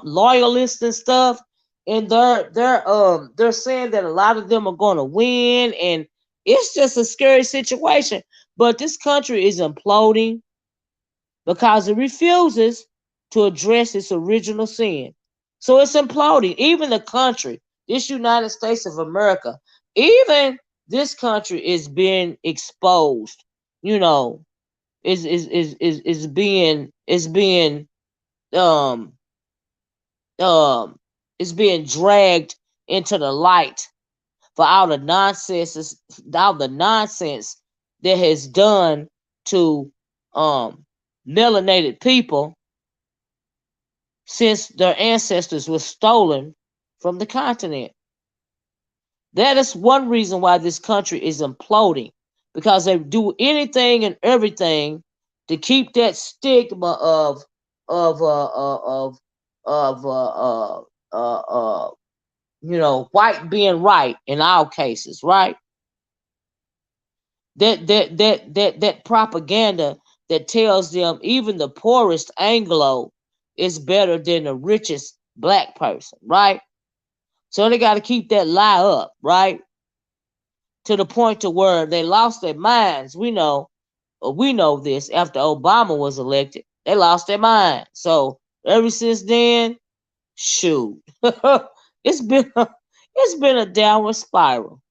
loyalists and stuff, and they're saying that a lot of them are going to win, and it's just a scary situation. But this country is imploding because it refuses to address its original sin. So it's imploding. Even the country, this United States of America, even this country is being exposed. You know, is being um um is being dragged into the light for all the nonsense that has done to melanated people since their ancestors were stolen from the continent. That is one reason why this country is imploding, because they do anything and everything to keep that stigma of uh, uh, of of you know, white being right in all cases, right? That propaganda that tells them even the poorest Anglo is better than the richest black person, right? So they got to keep that lie up, right? To the point to where they lost their minds. We know this after Obama was elected. They lost their mind. So ever since then, shoot, it's been it's been a downward spiral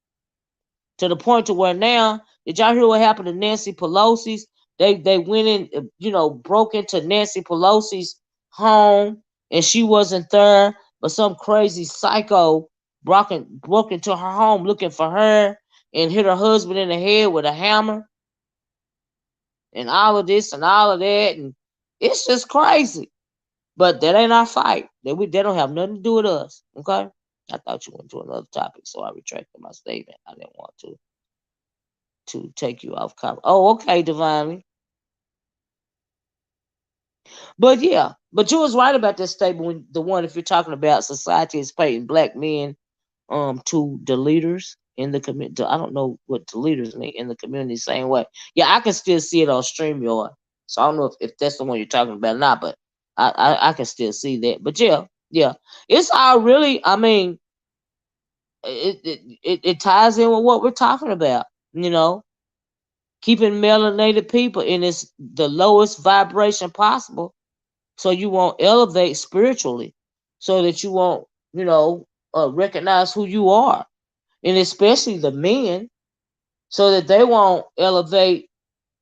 to the point to where now, did y'all hear what happened to Nancy Pelosi's? They went in, you know, broke into Nancy Pelosi's home, and she wasn't there, but some crazy psycho broke into her home looking for her and hit her husband in the head with a hammer and all of this and all of that, and it's just crazy. But that ain't our fight. They don't have nothing to do with us. Okay. I thought you went to another topic, so I retracted my statement. I didn't want to take you off cover. Oh, okay, Divinely. But yeah, but you was right about this statement when the one if you're talking about society is painting black men to the leaders in the community. I don't know what the leaders mean in the community same way. Yeah, I can still see it on StreamYard. So I don't know if that's the one you're talking about or not, but I can still see that. But yeah. It's all really, I mean, it ties in with what we're talking about, you know. Keeping melanated people in the lowest vibration possible, so you won't elevate spiritually, so that you won't, you know, recognize who you are, and especially the men, so that they won't elevate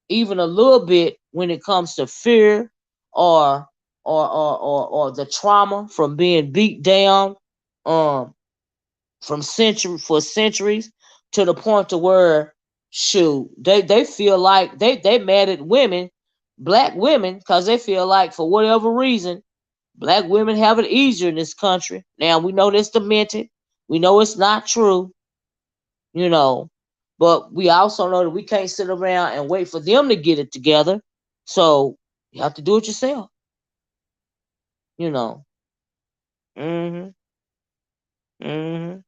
even a little bit when it comes to fear or or the trauma from being beat down um for centuries, to the point to where shoot they feel like they mad at women, black women, because they feel like for whatever reason black women have it easier in this country. Now we know this demented, we know it's not true, you know, but we also know that we can't sit around and wait for them to get it together. So you have to do it yourself, you know. Mhm. Mhm.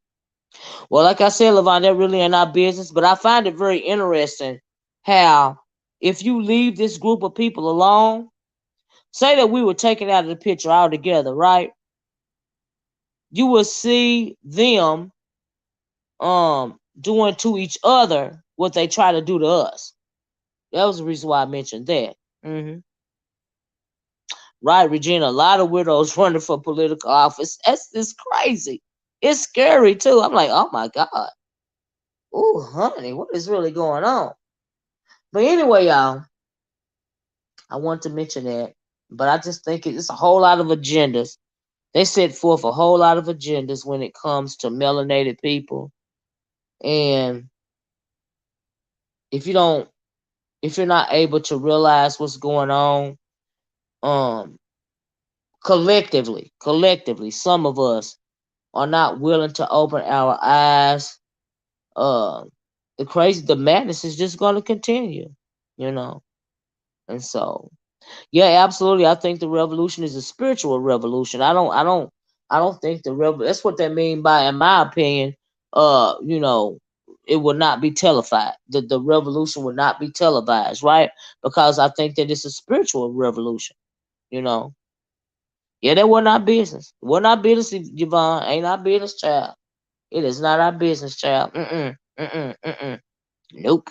Well, like I said, Levon, that really ain't our business, but I find it very interesting how if you leave this group of people alone, say that we were taken out of the picture altogether, right? You will see them doing to each other what they try to do to us. That was the reason why I mentioned that. Hmm. Right, Regina, a lot of widows running for political office. That's just crazy. It's scary too. I'm like, oh my God. Ooh, honey, what is really going on? But anyway, y'all, I want to mention that. But I just think it's a whole lot of agendas. They set forth a whole lot of agendas when it comes to melanated people. And if you don't, if you're not able to realize what's going on, um, collectively, some of us are not willing to open our eyes. Uh, the madness is just going to continue, you know. And so, yeah, absolutely. I think the revolution is a spiritual revolution. I don't think that's what they mean by, in my opinion. You know, it will not be televised. The revolution will not be televised, right? Because I think that it's a spiritual revolution. You know, yeah, that was not business. It was not business, Yvonne. Ain't our business, child. It is not our business, child. Nope.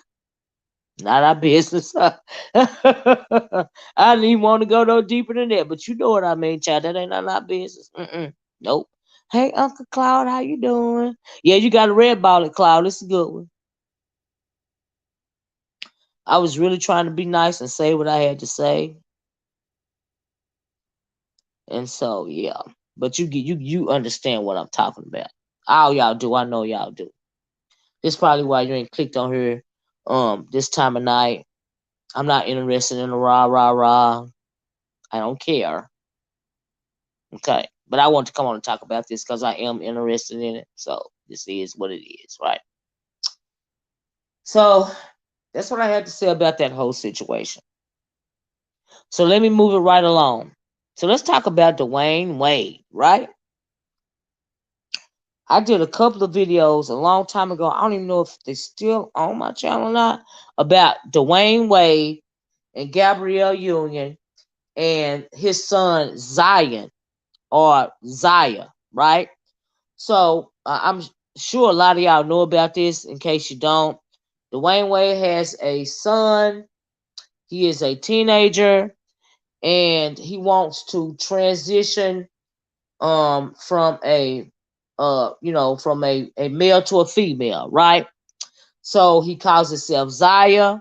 Not our business. I didn't even want to go no deeper than that, but you know what I mean, child. That ain't none of our business. Nope. Hey, Uncle Cloud, how you doing? Yeah, you got a red ball, Cloud. It's a good one. I was really trying to be nice and say what I had to say, and so yeah. But you understand what I'm talking about. All y'all do. I know y'all do. This probably why you ain't clicked on here this time of night. I'm not interested in the rah rah rah. I don't care. Okay. But I want to come on and talk about this because I am interested in it. So this is what it is, right? So that's what I had to say about that whole situation. So let me move it right along. So let's talk about Dwayne Wade, right? I did a couple of videos a long time ago. I don't even know if they're still on my channel or not, about Dwayne Wade and Gabrielle Union and his son Zion, or Zaya, right? So I'm sure a lot of y'all know about this. In case you don't, Dwayne Wade has a son. He is a teenager, and he wants to transition from a from a male to a female, right? So he calls himself Zaya.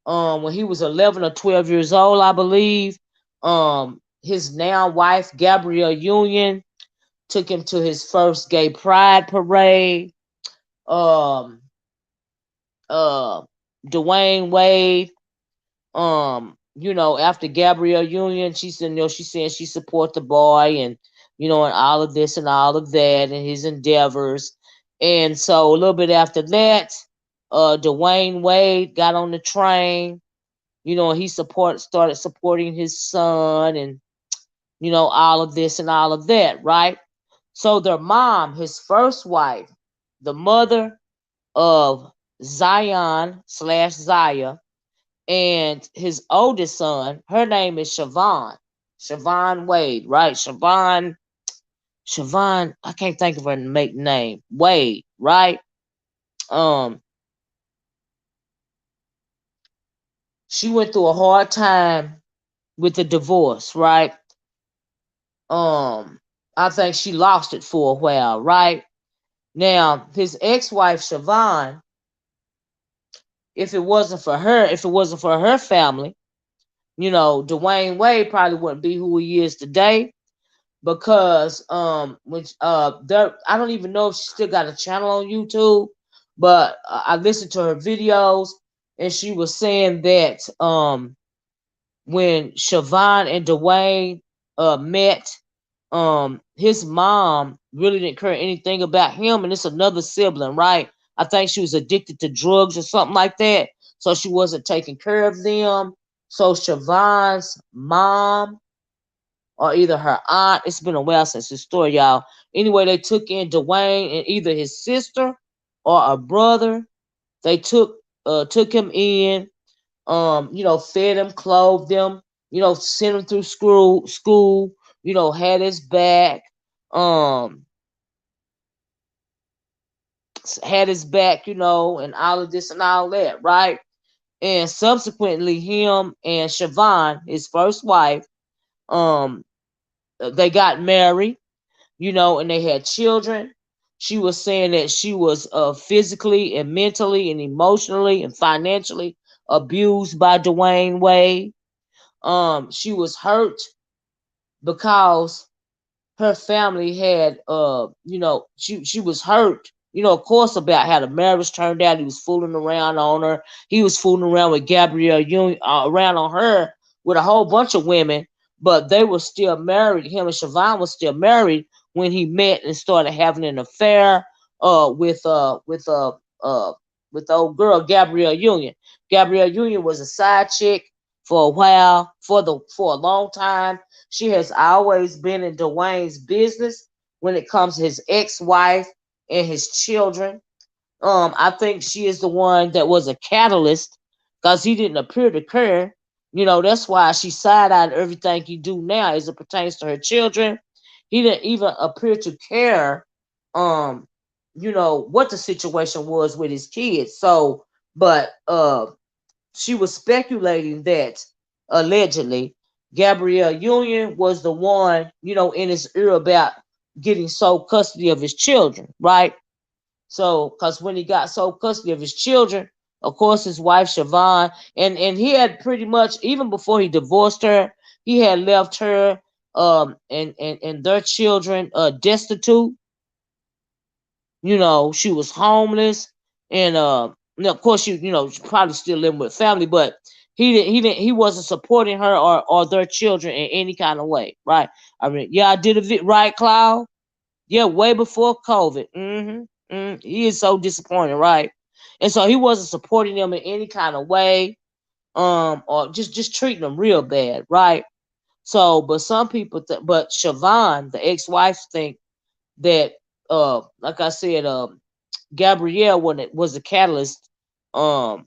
When he was 11 or 12 years old, I believe, his now wife Gabrielle Union took him to his first gay pride parade. Um, Dwayne Wade, after Gabrielle Union, she said, she said she support the boy, and and all of this and all of that and his endeavors. And so a little bit after that, Dwayne Wade got on the train. He started supporting his son, and all of this and all of that, right? So their mom, his first wife, the mother of Zion / Zaya, and his oldest son, her name is Siobhan Wade, right? Siobhan, I can't think of her name. Wade, right? Um, she went through a hard time with the divorce, right? I think she lost it for a while, right? Now, his ex-wife Siobhan, if it wasn't for her family, Dwayne Wade probably wouldn't be who he is today, because I don't even know if she still got a channel on YouTube, but I listened to her videos, and she was saying that when Siobhan and Dwayne met, his mom really didn't care anything about him, and it's another sibling, right? I think she was addicted to drugs or something like that, so she wasn't taking care of them. So Siobhan's mom, or either her aunt, it's been a while since this story, y'all. Anyway, they took in Dwayne, and either his sister or a brother, they took him in, fed him, clothed him, sent him through school, had his back, um, and all of this and all that, right? And subsequently, him and Siobhan, his first wife, Um, they got married, you know, and they had children. She was saying that she was physically and mentally and emotionally and financially abused by Dwayne Wade. She was hurt because her family had you know, she was hurt, you know, of course, about how the marriage turned out. He was fooling around on her. He was fooling around with Gabrielle Union, around on her with a whole bunch of women, but they were still married. Him and Siobhan was still married when he met and started having an affair with uh with the old girl Gabrielle Union. Gabrielle Union was a side chick for a while, for a long time. She has always been in Dwayne's business when it comes to his ex-wife and his children. I think she is the one that was a catalyst because he didn't appear to care. You know, that's why she side-eyed everything he do now as it pertains to her children. He didn't even appear to care, um, you know, what the situation was with his kids. So, but she was speculating that allegedly Gabrielle Union was the one, you know, in his ear about getting sole custody of his children, right? So, because when he got sole custody of his children, of course, his wife Siobhan, and he had pretty much, even before he divorced her, he had left her and their children destitute. You know, she was homeless, and now, of course, you know, she probably still living with family, but he wasn't supporting her or their children in any kind of way, right? I mean, yeah, I did a right, Cloud. Yeah, way before COVID. He is so disappointed, right? And so he wasn't supporting them in any kind of way, or just treating them real bad, right? So, but some people, but Siobhan, the ex-wife, think that, like I said, Gabrielle when it was the catalyst, um,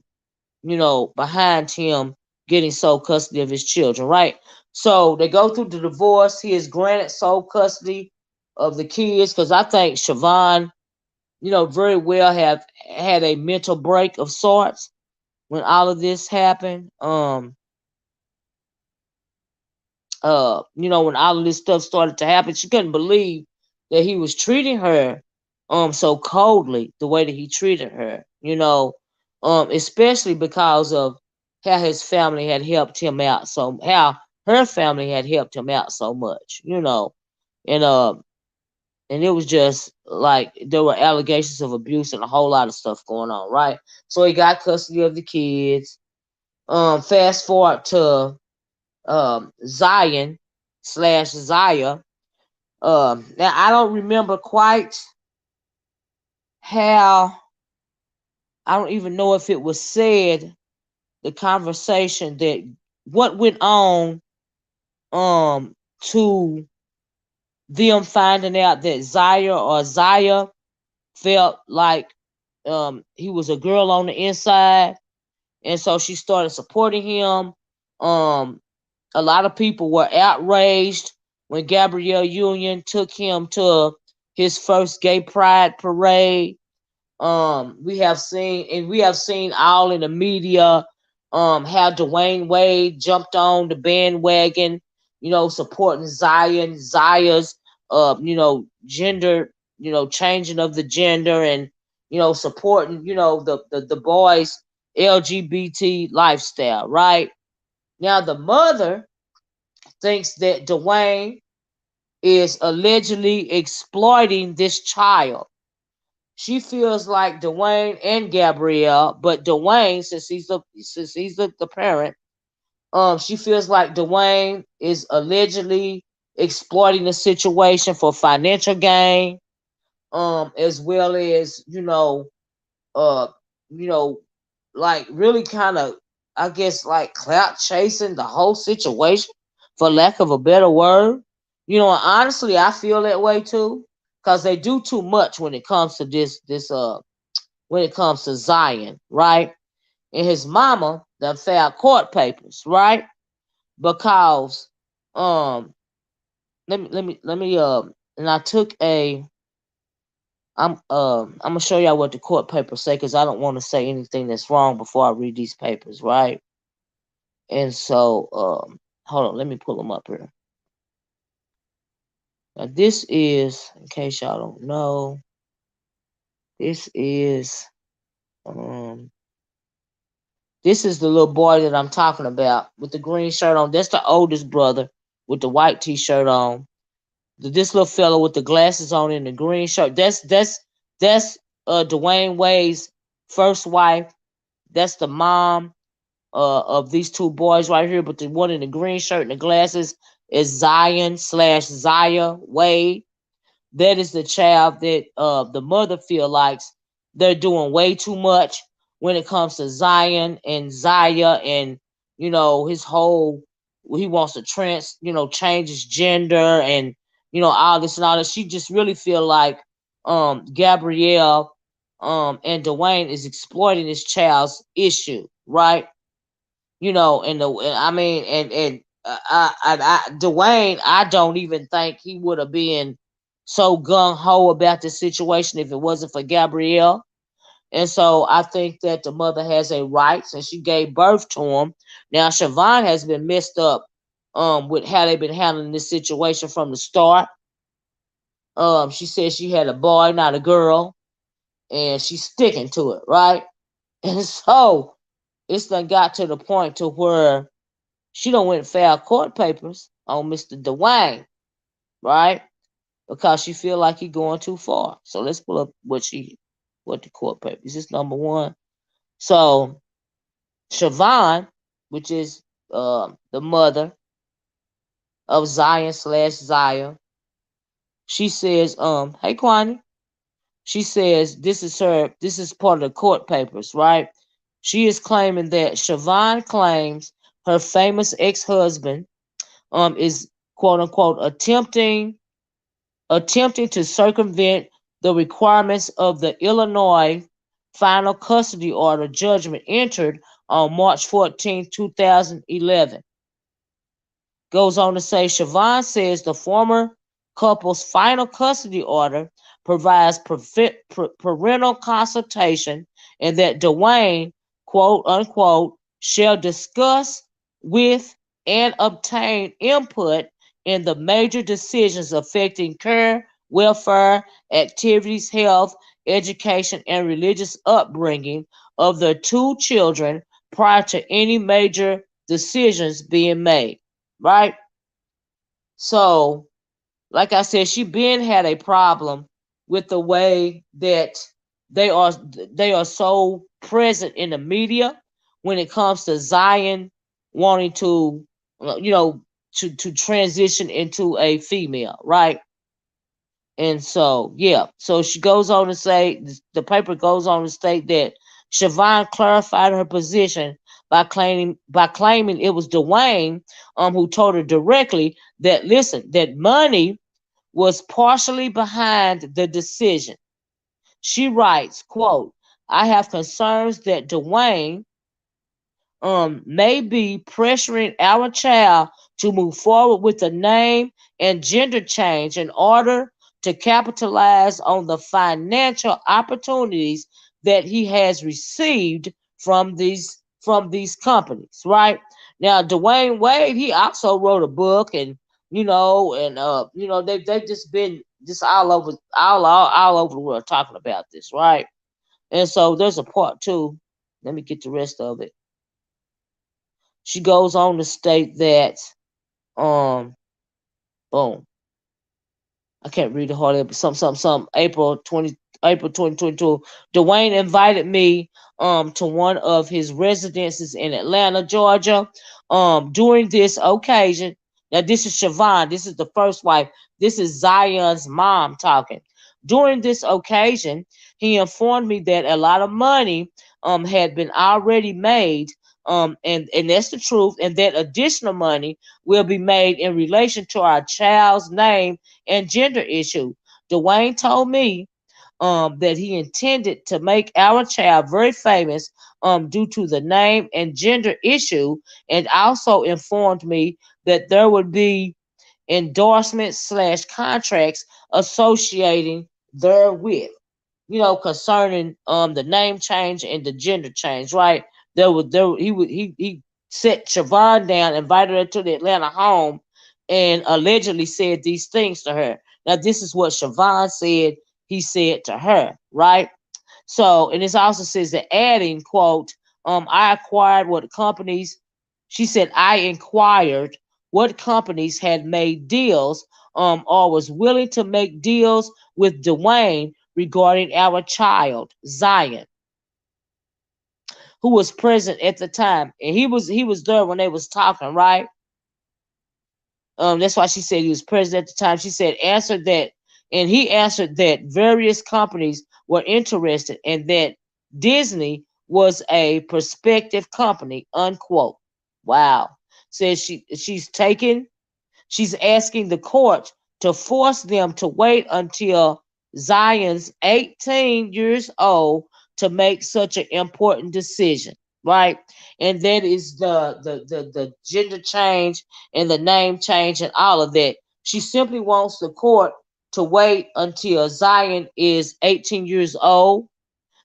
you know, behind him getting sole custody of his children, right? So they go through the divorce. He is granted sole custody of the kids because I think Siobhan, you know, very well have had a mental break of sorts when all of this happened. You know, when all of this stuff started to happen, she couldn't believe that he was treating her so coldly the way that he treated her, you know, especially because of how his family had helped him out, so how her family had helped him out so much, you know. And uh and it was just like there were allegations of abuse and a whole lot of stuff going on, right? So he got custody of the kids. Fast forward to Zion slash Zaya. Now I don't remember quite how. I don't even know if it was said the conversation that what went on to them finding out that Zaya felt like he was a girl on the inside, and so she started supporting him. Um, a lot of people were outraged when Gabrielle Union took him to his first gay pride parade. We have seen all in the media how Dwayne Wade jumped on the bandwagon, you know, supporting Zaya's you know, gender, you know, changing of the gender, and you know, supporting, you know, the boys LGBT lifestyle, right? Now the mother thinks that Dwayne is allegedly exploiting this child. She feels like Dwayne and Gabrielle, but Dwayne, since he's the parent, she feels like Dwayne is allegedly exploiting the situation for financial gain, as well as uh, you know, like really kind of, I guess, like clout chasing the whole situation, for lack of a better word. You know, honestly, I feel that way too, because they do too much when it comes to when it comes to Zion, right? And his mama done filed court papers, right? Because let me and I took a I'm gonna show y'all what the court papers say because I don't want to say anything that's wrong before I read these papers, right? And so hold on, let me pull them up here. Now this is, in case y'all don't know, this is um this is the little boy that I'm talking about with the green shirt on. That's the oldest brother with the white t-shirt on. This little fellow with the glasses on and the green shirt. That's Dwayne Wade's first wife. That's the mom of these two boys right here. But the one in the green shirt and the glasses is Zion/Zaya Wade. That is the child that the mother feel likes they're doing way too much when it comes to Zion and Zaya, and his whole, he wants to change his gender, and all this and all that. She just really feel like Gabrielle and Dwayne is exploiting this child's issue, right? I mean, and Dwayne, I don't even think he would have been so gung ho about the situation if it wasn't for Gabrielle. And so I think that the mother has a right, since she gave birth to him. Now Siobhan has been messed up with how they've been handling this situation from the start. She said she had a boy, not a girl, and she's sticking to it, right? And so it's done got to the point to where she don't went and filed court papers on Mr. Dwayne, right? Because she feel like he going too far. So let's pull up what the court papers. This is number one. So Siobhan, which is the mother of Zion/Zaya, she says, hey Kwani, she says this is part of the court papers, right? She is claiming that Siobhan claims her famous ex-husband is quote unquote attempting to circumvent the requirements of the Illinois final custody order judgment entered on March 14, 2011. Goes on to say, Siobhan says the former couple's final custody order provides parental consultation, and that Dwayne, quote unquote, shall discuss with and obtain input in the major decisions affecting care, welfare, activities, health, education, and religious upbringing of their two children prior to any major decisions being made. Right? So, like I said, she been had a problem with the way that they are they are so present in the media when it comes to Zion wanting to to transition into a female, right? And so, yeah. So she goes on to say, the paper goes on to state that Siobhan clarified her position by claiming it was Dwayne who told her directly that, listen, that money was partially behind the decision. She writes, quote, I have concerns that Dwayne may be pressuring our child to move forward with a name and gender change in order to capitalize on the financial opportunities that he has received from these companies, right? Now, Dwayne Wade, he also wrote a book, and they've just been just all over the world talking about this, right? And so there's a part two. Let me get the rest of it. She goes on to state that, um, boom, I can't read the whole of it. Some April 2022. Dwayne invited me to one of his residences in Atlanta, Georgia. During this occasion, now this is Siobhan, this is the first wife, this is Zion's mom talking. During this occasion, he informed me that a lot of money had been already made, and that's the truth, and that additional money will be made in relation to our child's name and gender issue. Dwayne told me that he intended to make our child very famous due to the name and gender issue, and also informed me that there would be endorsements/contracts associating therewith, concerning the name change and the gender change, right? He set Siobhan down, invited her to the Atlanta home, and allegedly said these things to her. Now, this is what Siobhan said he said to her, right? So, and this also says that adding, quote, I acquired what companies, she said, I inquired what companies had made deals or was willing to make deals with Dwayne regarding our child, Zion, who was present at the time. And he was there when they was talking, right? That's why she said he was president at the time. She said answered that, and he answered that various companies were interested and that Disney was a prospective company. Unquote. Wow. Says she's asking the court to force them to wait until Zion's 18 years old to make such an important decision, right? And that is the gender change and the name change and all of that. She simply wants the court to wait until Zion is 18 years old,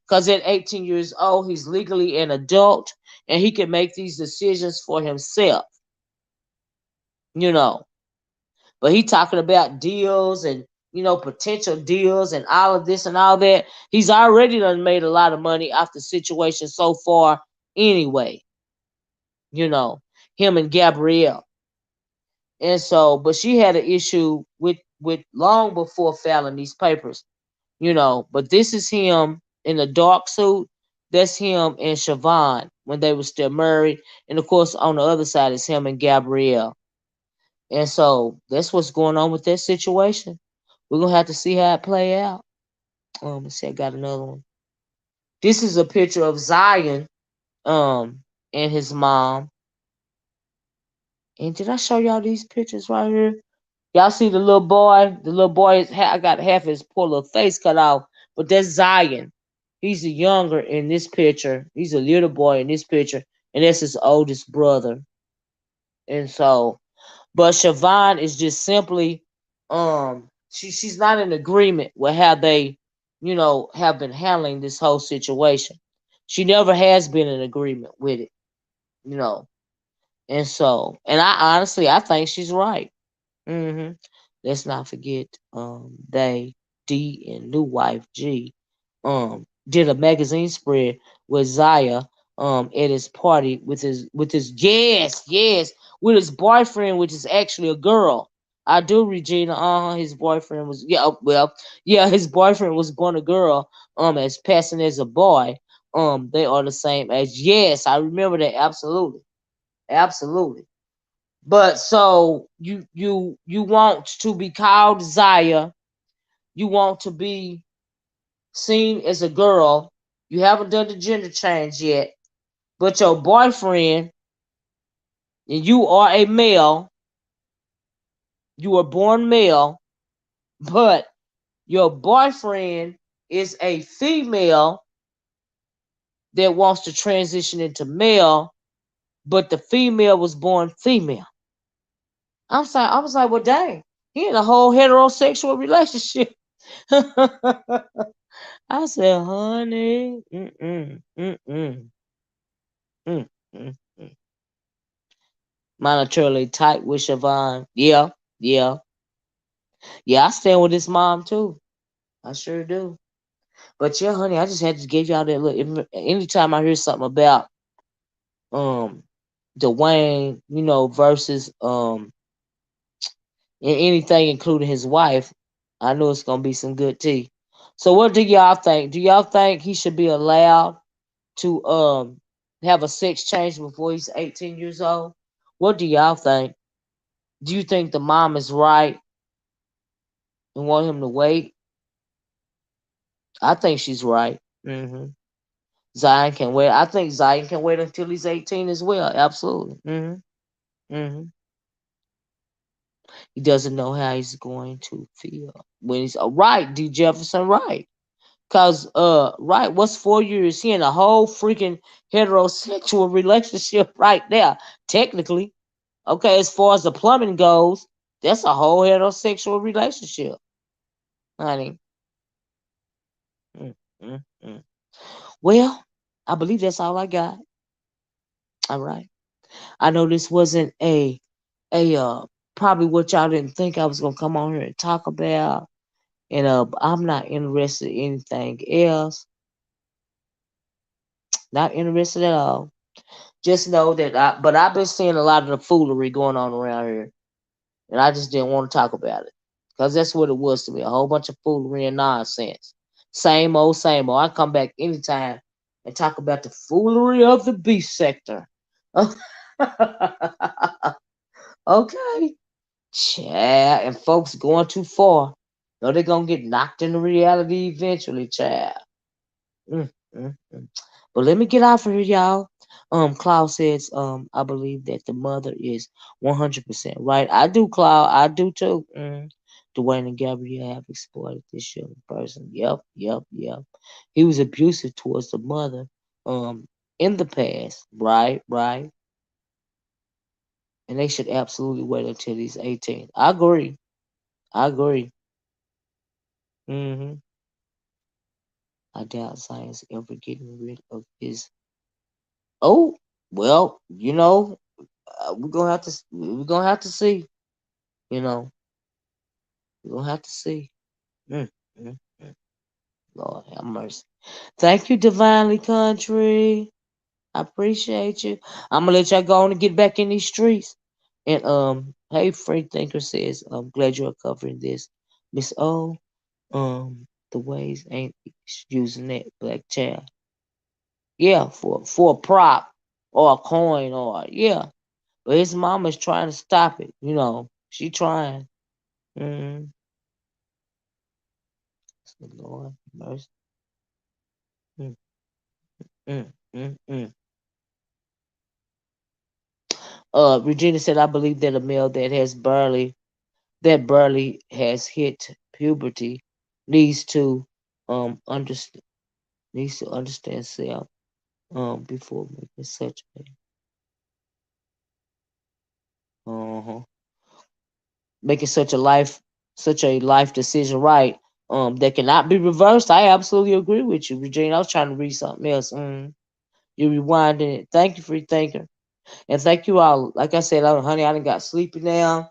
because at 18 years old he's legally an adult and he can make these decisions for himself, you know. But he talking about deals and potential deals and all of this and all that. He's already done made a lot of money off the situation so far anyway. You know, him and Gabrielle. And so, but she had an issue with long before filing these papers. But this is him in a dark suit. That's him and Siobhan when they were still married. And of course, on the other side is him and Gabrielle. And so that's what's going on with that situation. We're gonna have to see how it play out. Let's see, I got another one. This is a picture of Zion, and his mom. And did I show y'all these pictures right here? Y'all see the little boy? The little boy I got half his poor little face cut off, but that's Zion. He's the younger in this picture. He's a little boy in this picture, and that's his oldest brother. And so, but Siobhan is just simply, she's not in agreement with how they, have been handling this whole situation. She never has been in agreement with it, you know. And so, and I think she's right. hmm Let's not forget, they D and new wife G, did a magazine spread with Zaya, at his party with his yes, with his boyfriend, which is actually a girl. I do, Regina. His boyfriend was, his boyfriend was born a girl, as passing as a boy. They are the same age. Yes, I remember that, absolutely, absolutely. But so you want to be called Zaya, you want to be seen as a girl. You haven't done the gender change yet, but your boyfriend, and you are a male, you were born male, but your boyfriend is a female that wants to transition into male, but the female was born female. I'm sorry, I was like, well, dang, he in a whole heterosexual relationship. I said, honey, mm, mm, mm. Monetarily tight with Siobhan. Yeah, yeah, yeah. I stand with his mom too. I sure do. But yeah, honey, I just had to give y'all that look. Anytime I hear something about um Dwayne, versus anything including his wife, I know it's gonna be some good tea. So what do y'all think? Do y'all think he should be allowed to have a sex change before he's 18 years old? What do y'all think? Do you think the mom is right and want him to wait? I think she's right. Zion can wait. I think Zion can wait until he's 18 as well. Absolutely. He doesn't know how he's going to feel when he's right. D. Jefferson, right? Cause right, what's 4 years? He in a whole freaking heterosexual relationship right there. Technically, okay, as far as the plumbing goes, that's a whole heterosexual relationship, honey. Mm, mm, mm. Well, I believe that's all I got. All right. I know this wasn't a probably what y'all didn't think I was gonna come on here and talk about. And I'm not interested in anything else. Not interested at all. Just know that but I've been seeing a lot of the foolery going on around here, and I just didn't want to talk about it because that's what it was to me, a whole bunch of foolery and nonsense. Same old, same old. I come back anytime and talk about the foolery of the beast sector. Okay, child, and folks going too far. No, they're gonna get knocked into reality eventually, child. Mm, mm, mm. But let me get off of here, y'all. Cloud says, I believe that the mother is 100% right. I do, Cloud. I do too. Dwayne and Gabrielle have exploited this young person. Yep, yep, yep. He was abusive towards the mother, um, in the past. Right, right. And they should absolutely wait until he's 18. I agree. I agree. hmm I doubt science ever getting rid of his. Oh, well, we're gonna have to see. You know, we're gonna have to see. Mm, mm, mm. Lord have mercy. Thank you, Divinely Country. I appreciate you. I'm gonna let y'all go on and get back in these streets. And hey, Free Thinker says, I'm glad you're covering this, Miss O. The ways ain't using that black child. Yeah, for a prop or a coin or yeah. But his mama's trying to stop it. She trying. Mm, Lord mercy. Mm, mm. Regina said, I believe that a male that barely has hit puberty needs to understand self before making uh making such a life decision, right, that cannot be reversed. I absolutely agree with you, Regina. I was trying to read something else. You rewinding it. Thank you, Free Thinker. And thank you all. Like I said, honey, I done got sleepy now.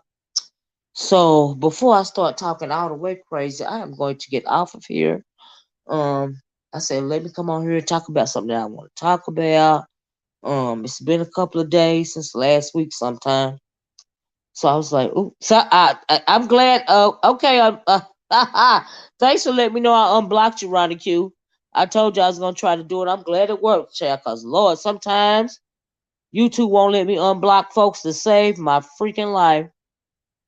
So before I start talking all the way crazy, I am going to get off of here. Um, I said, let me come on here and talk about something that I want to talk about. It's been a couple of days since last week sometime. So I was like, ooh. So I'm glad. Okay. Thanks for letting me know I unblocked you, Ronnie Q. I told you I was gonna try to do it. I'm glad it worked, child. Cause Lord, sometimes YouTube won't let me unblock folks to save my freaking life.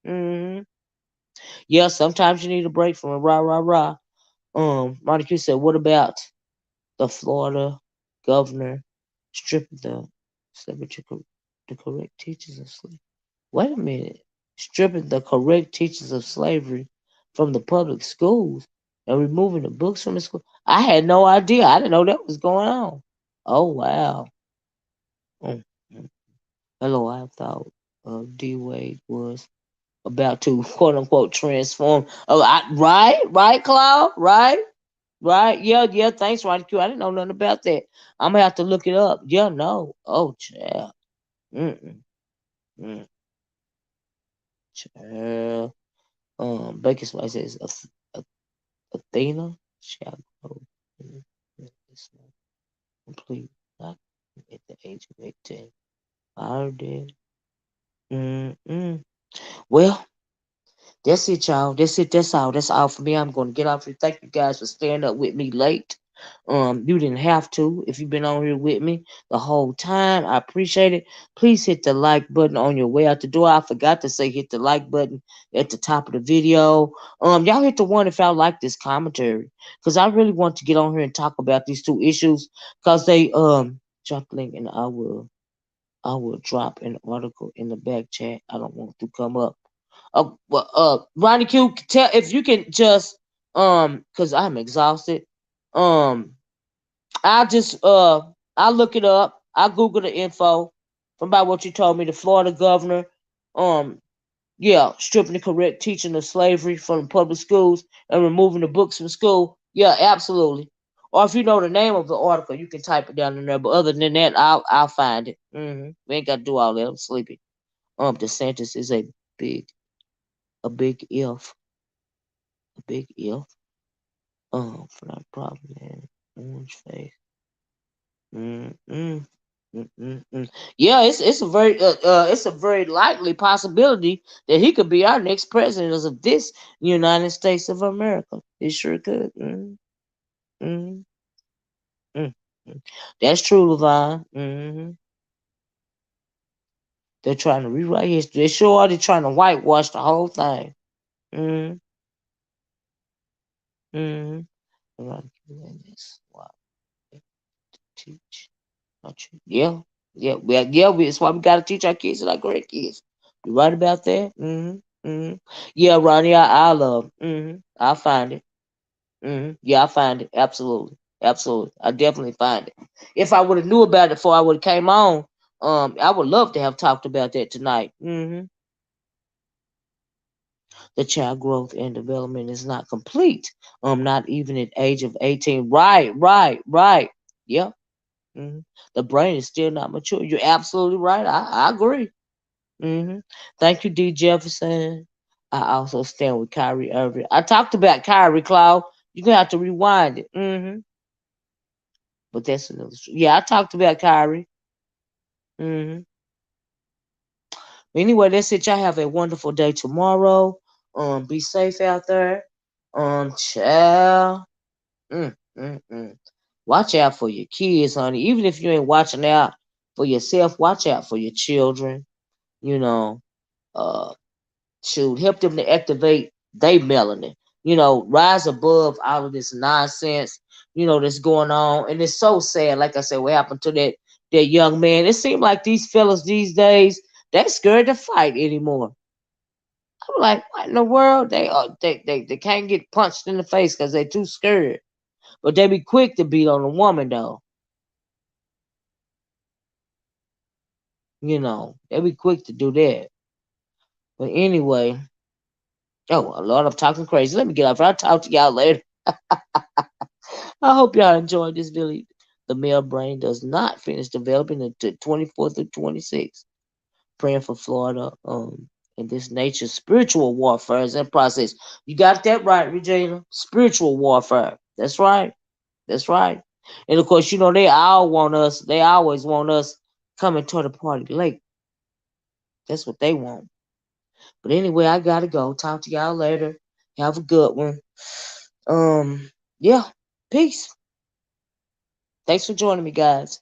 hmm Yeah, sometimes you need a break from a rah rah rah. Ronnie Q said, what about the Florida governor stripping the correct teachers of slavery? Wait a minute. Stripping the correct teachers of slavery from the public schools and removing the books from the school. I had no idea. I didn't know that was going on. Oh, wow. Mm, mm. Hello, I thought D Wade was about to quote unquote transform. Oh, right, Cloud, right. Yeah, yeah. Thanks, Ronnie Q. I didn't know nothing about that. I'm gonna have to look it up. Yeah, no. Oh, child. Mm-mm. Mm, child. Baker's wife says Athena shall grow in this complete not at the age of 18. I did. Mm-mm. Well, that's it, y'all. That's it. That's all. That's all for me. I'm going to get off here. Thank you guys for staying up with me late. You didn't have to if you've been on here with me the whole time. I appreciate it. Please hit the like button on your way out the door. I forgot to say hit the like button at the top of the video. Y'all hit the one if y'all like this commentary, because I really want to get on here and talk about these two issues, because they drop the link and I will drop an article in the back chat. I don't want to come up. Ronnie Q, tell if you can just because I'm exhausted. Um, I just I look it up. I Google the info from about what you told me. The Florida governor, um, yeah, stripping the correct teaching of slavery from the public schools and removing the books from school. Yeah, absolutely. Or if you know the name of the article, you can type it down in there. But other than that, I'll find it. We ain't got to do all that. I'm sleepy. DeSantis is a big if, a big if. For that problem, man. Orange face. Mm-mm. Mm-mm-mm. Yeah, it's a very likely possibility that he could be our next president of this United States of America. It sure could. Mm, mm, mm. That's true, Levine. They're trying to rewrite history. They sure are. They're trying to whitewash the whole thing. Mm, mm. Right. Wow. Teach. Yeah, yeah, that's why we gotta teach our kids and our grandkids. You right about that? Yeah, Ronnie, I'll find it. Yeah, I'll find it. Absolutely, absolutely. I definitely find it. If I would have knew about it before I would have came on, I would love to have talked about that tonight. The child growth and development is not complete. Not even at age of 18. Right, right, right. Yep. hmm The brain is still not mature. You're absolutely right. I agree. hmm Thank you, D. Jefferson. I also stand with Kyrie Irving. I talked about Kyrie, Cloud. You're gonna have to rewind it. But that's another. Yeah, I talked about Kyrie. hmm Anyway, that's it. Y'all have a wonderful day tomorrow. Be safe out there. Child. Mm, mm, mm. Watch out for your kids, honey. Even if you ain't watching out for yourself, watch out for your children. You know, uh, to help them to activate their melanin. Rise above all of this nonsense. That's going on, and it's so sad. Like I said, what happened to that young man? It seems like these fellas these days they scared to fight anymore. I'm like, what in the world? They can't get punched in the face because they're too scared. But they be quick to beat on a woman though. They be quick to do that. But anyway, oh Lord, I'm talking crazy. Let me get off. I'll talk to y'all later. I hope y'all enjoyed this video. The male brain does not finish developing until 24 through 26. Praying for Florida. And this nature's spiritual warfare is in process. You got that right, Regina. Spiritual warfare. That's right. That's right. And of course, they all want us. They always want us coming to the party late. That's what they want. But anyway, I gotta go. Talk to y'all later. Have a good one. Yeah. Peace. Thanks for joining me, guys.